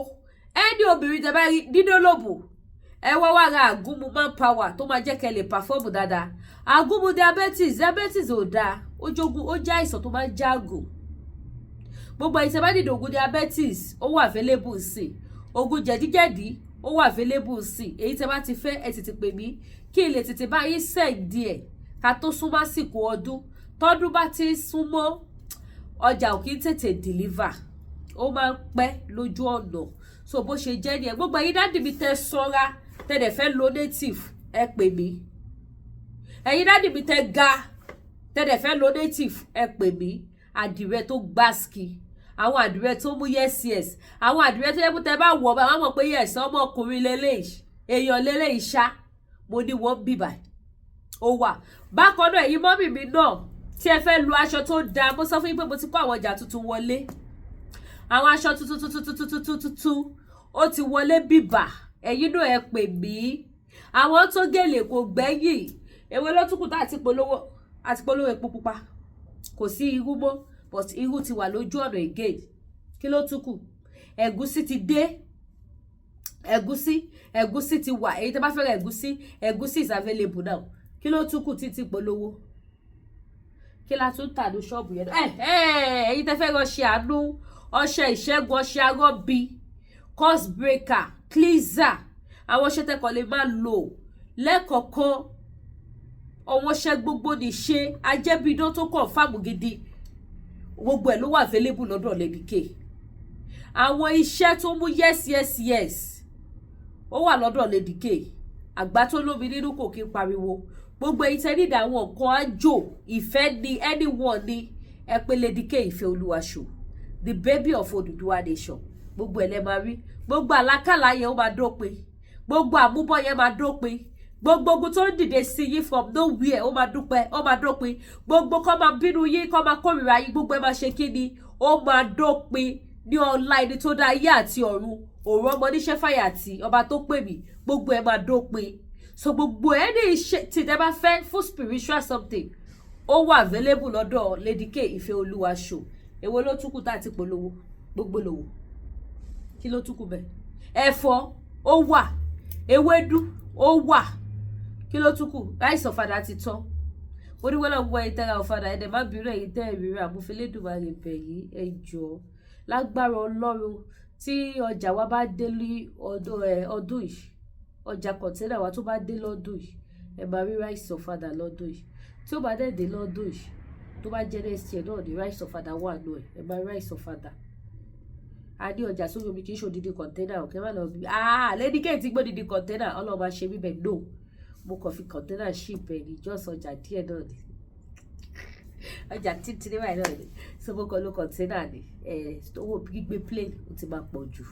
ẹni obìnrin tẹ́ bá rí dídólòbò ẹ wá ra àgúnmu manpower tó máa jẹ́ kẹ́ lè perform dáadáa àgúnmu diabetes ò dáa ó jẹ́ àìsàn tó máa ń jágùn gbogbo ẹ̀yin tẹ́ bá nílò oògùn diabetes ó wà available sí oògùn jẹ̀díjẹ̀dí ó wà available sí èyí tẹ́ bá ti fẹ́ ẹ tètè pè mí kí n lè tètè bá yín send díẹ̀ ká tó súnmọ́ àsìkò ọdún tọ́dún bá ti súnmọ́ ọjà ò kí ń tètè deliver ó máa ń pẹ́ lójú ọ̀nà so bó ṣe jẹ́ nìyẹn gbogbo ẹ̀yin dáàdì mi tẹ́ ṣọ́ra tẹ́ dẹ̀ fẹ́ lo native ẹ pè mí ẹ̀yin dáàdì mi tẹ́ ga tẹ́ dẹ̀ fẹ́ lo native ẹ pè mí àdìrẹ tó gbáski àwọn àdìrẹ tó mú yes àwọn àdìrẹ tó yẹ kó tẹ́ bá wọ̀ bá wọn mọ̀ pé yes ọmọkùnrin lélẹ́yìí èèyàn lélẹ́yìí ṣá mo ní wọ́n bíbà ó wà bákan náà ẹ̀yin mọ́mì mi náà tí ẹ fẹ́ lu aṣọ tó dáa mo sọ fún yín pé mo ti kó àwọn ọjà tuntun wọlé àwọn aṣọ tuntun ó ti wọlé bíbà ẹ̀yin náà ẹ pè mí àwọn tó gèlè kò gbẹ́yìn èwe ló tún kù tá àti polówó epo pupa kò sí irú mọ́ but irú ti wà lójú ọ̀nà again kí ló tún kù ẹ̀gúsí ti dé ẹ̀gúsí ti wà èyí tẹ́ bá fẹ́ ra ẹ̀gúsí is available now kí ló tún kù títí polówó kí la tún tà ní ṣọ́ọ̀bù yẹn èyí tẹ́ fẹ́ rọṣẹ́ àánú ọṣẹ ìṣẹ́gun ọṣẹ arọ́bí course breaker cleanser àwọn ọṣẹ tẹ́kọ̀ lè máa lò lẹ́kọ̀ọ̀kan ọwọ́ ṣẹ́ gbogbo ní ṣe ajẹ́bíidán tó kàn fáàmù gidi gbogbo ẹ̀ ló wà available lọ́dọ̀ Lady K. Àwọn iṣẹ́ tó mú yes ó wà lọ́dọ̀ Lady K. Àgbà tó lómi nínú kò kí n pariwo. Gbogbo èyí tẹ́ nídìí àwọn nǹkan àjò ìfẹ́ ni anyone ni ẹ pè Lady K Ìfẹ́ Olúwaṣò, the baby of Odùduwà nation. Gbogbo ẹ̀ lẹ máa rí. Gbogbo àlákàlà yẹn ó máa dópin. Gbogbo àmúbọ̀ yẹn máa dópin. Gbogbo ogun tó ń dìde sí yín from nowhere ó máa dópin. Gbogbo kọ́ máa bínú yín, kọ́ máa kórìíra yín, gbogbo ẹ máa ṣe kí ni? Ó máa dópin ní ọlá ẹni tó dá ayé àti ọ̀run. Òru ọmọ níṣẹ́ fàyà àti ọba tó pè mí, gbogbo ẹ máa dópin. So gbogbo ẹ ní iṣẹ́ tí ẹ bá fẹ́ fún spiritual something ó wà available lọ́dọ̀ Lady K Ìfẹ́ Olúwaṣò. Èwo ló túkù tá ti polówó? Gbogbo lówó. Kí ló túkù bẹ́ẹ̀? Ẹ̀fọ́ ó wà, ewédú ó wà. Kí ló túkù? Rice ọ̀fadà ti tán. Ó ní wọ́n lọ gbọ́ ìtẹ́ra ọ̀fadà ẹ̀dẹ̀ má bínú ẹ̀yìn tẹ́ ìrírí àmúfẹ́lẹ́dùmarè bẹ̀yìn ẹ jọ̀ọ́. Lágbára Ọlọ́run tí ọjà wa bá dé ní ọdún yìí, ọjà kọ̀ǹténà wa tó bá dé lọ́dún yìí, ẹ máa rí rice ọ̀fadà lọ́dún yìí. Tí ó bá dé lọ́dún yìí, tó bá jẹ́ next year náà ni rice ọ̀fadà wà nù ẹ máa rí rice ọ̀fadà. A ní ọjà sórí omi kì í ṣe odidi kọ̀ǹténà ọ̀kẹ́ má lọ bí Lady K ti gbé odidi kọ̀ǹténà Ọlọ́run máa ṣe bíbẹ̀ no. Mo kàn fi kọ̀ǹténà ship ẹ̀ ní just ọjà díẹ̀ náà ni. Ọjà títí níwáyé náà ni. So mo kàn lo kọ̀ǹténà ni. Owó gbígbé plane ó ti máa pọ̀ jù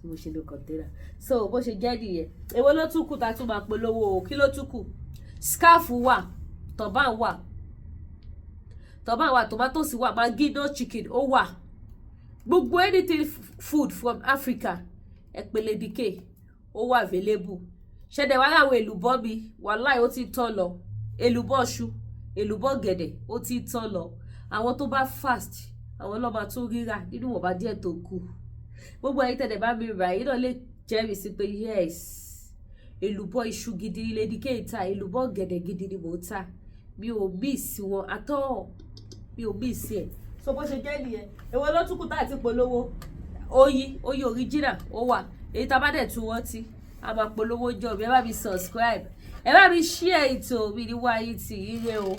bí mo ṣe lo kọ̀ǹténà. So bó ṣe jẹ́ nìyẹn. Èwo ló tún kù tá tún máa polówó o? Kí ló tún kù? Scarf wà, turban wà. Tomatoes wà, maggi no chicken ó wà. Gbogbo anything food from Africa ẹ pè Lady K ó wà available. Ṣẹ̀dẹ̀ wá láwọn èlùbọ́ mi wàláhì ó ti tán lọ. Èlùbọ́ ṣu, èlùbọ́ gẹ̀dẹ̀ ó ti tán lọ. Àwọn tó bá fast àwọn ló máa tún ríra nínú wọ̀nba díẹ̀ tó kù. Gbogbo ẹ̀yin tẹ̀dẹ̀ bá mi rà yín náà lè jẹ́rìí sí pé yes èlùbọ́ iṣu gidi ni Lady K ta, èlùbọ́ gẹ̀dẹ̀ gidi ni mò ń tà. Mi ò miss wọn at all. Mi ò miss ẹ̀. So bó ṣe jẹ́ nìyẹn. Èwo ló tún kù tá àti polówó? Oyin original ó wà. Èyí tá bá dẹ̀ tún wọ́n tí a máa polówó jọ bí ẹ bá mi subscribe. Ẹ bá mi share ètò mi ní wáyé tí ire o.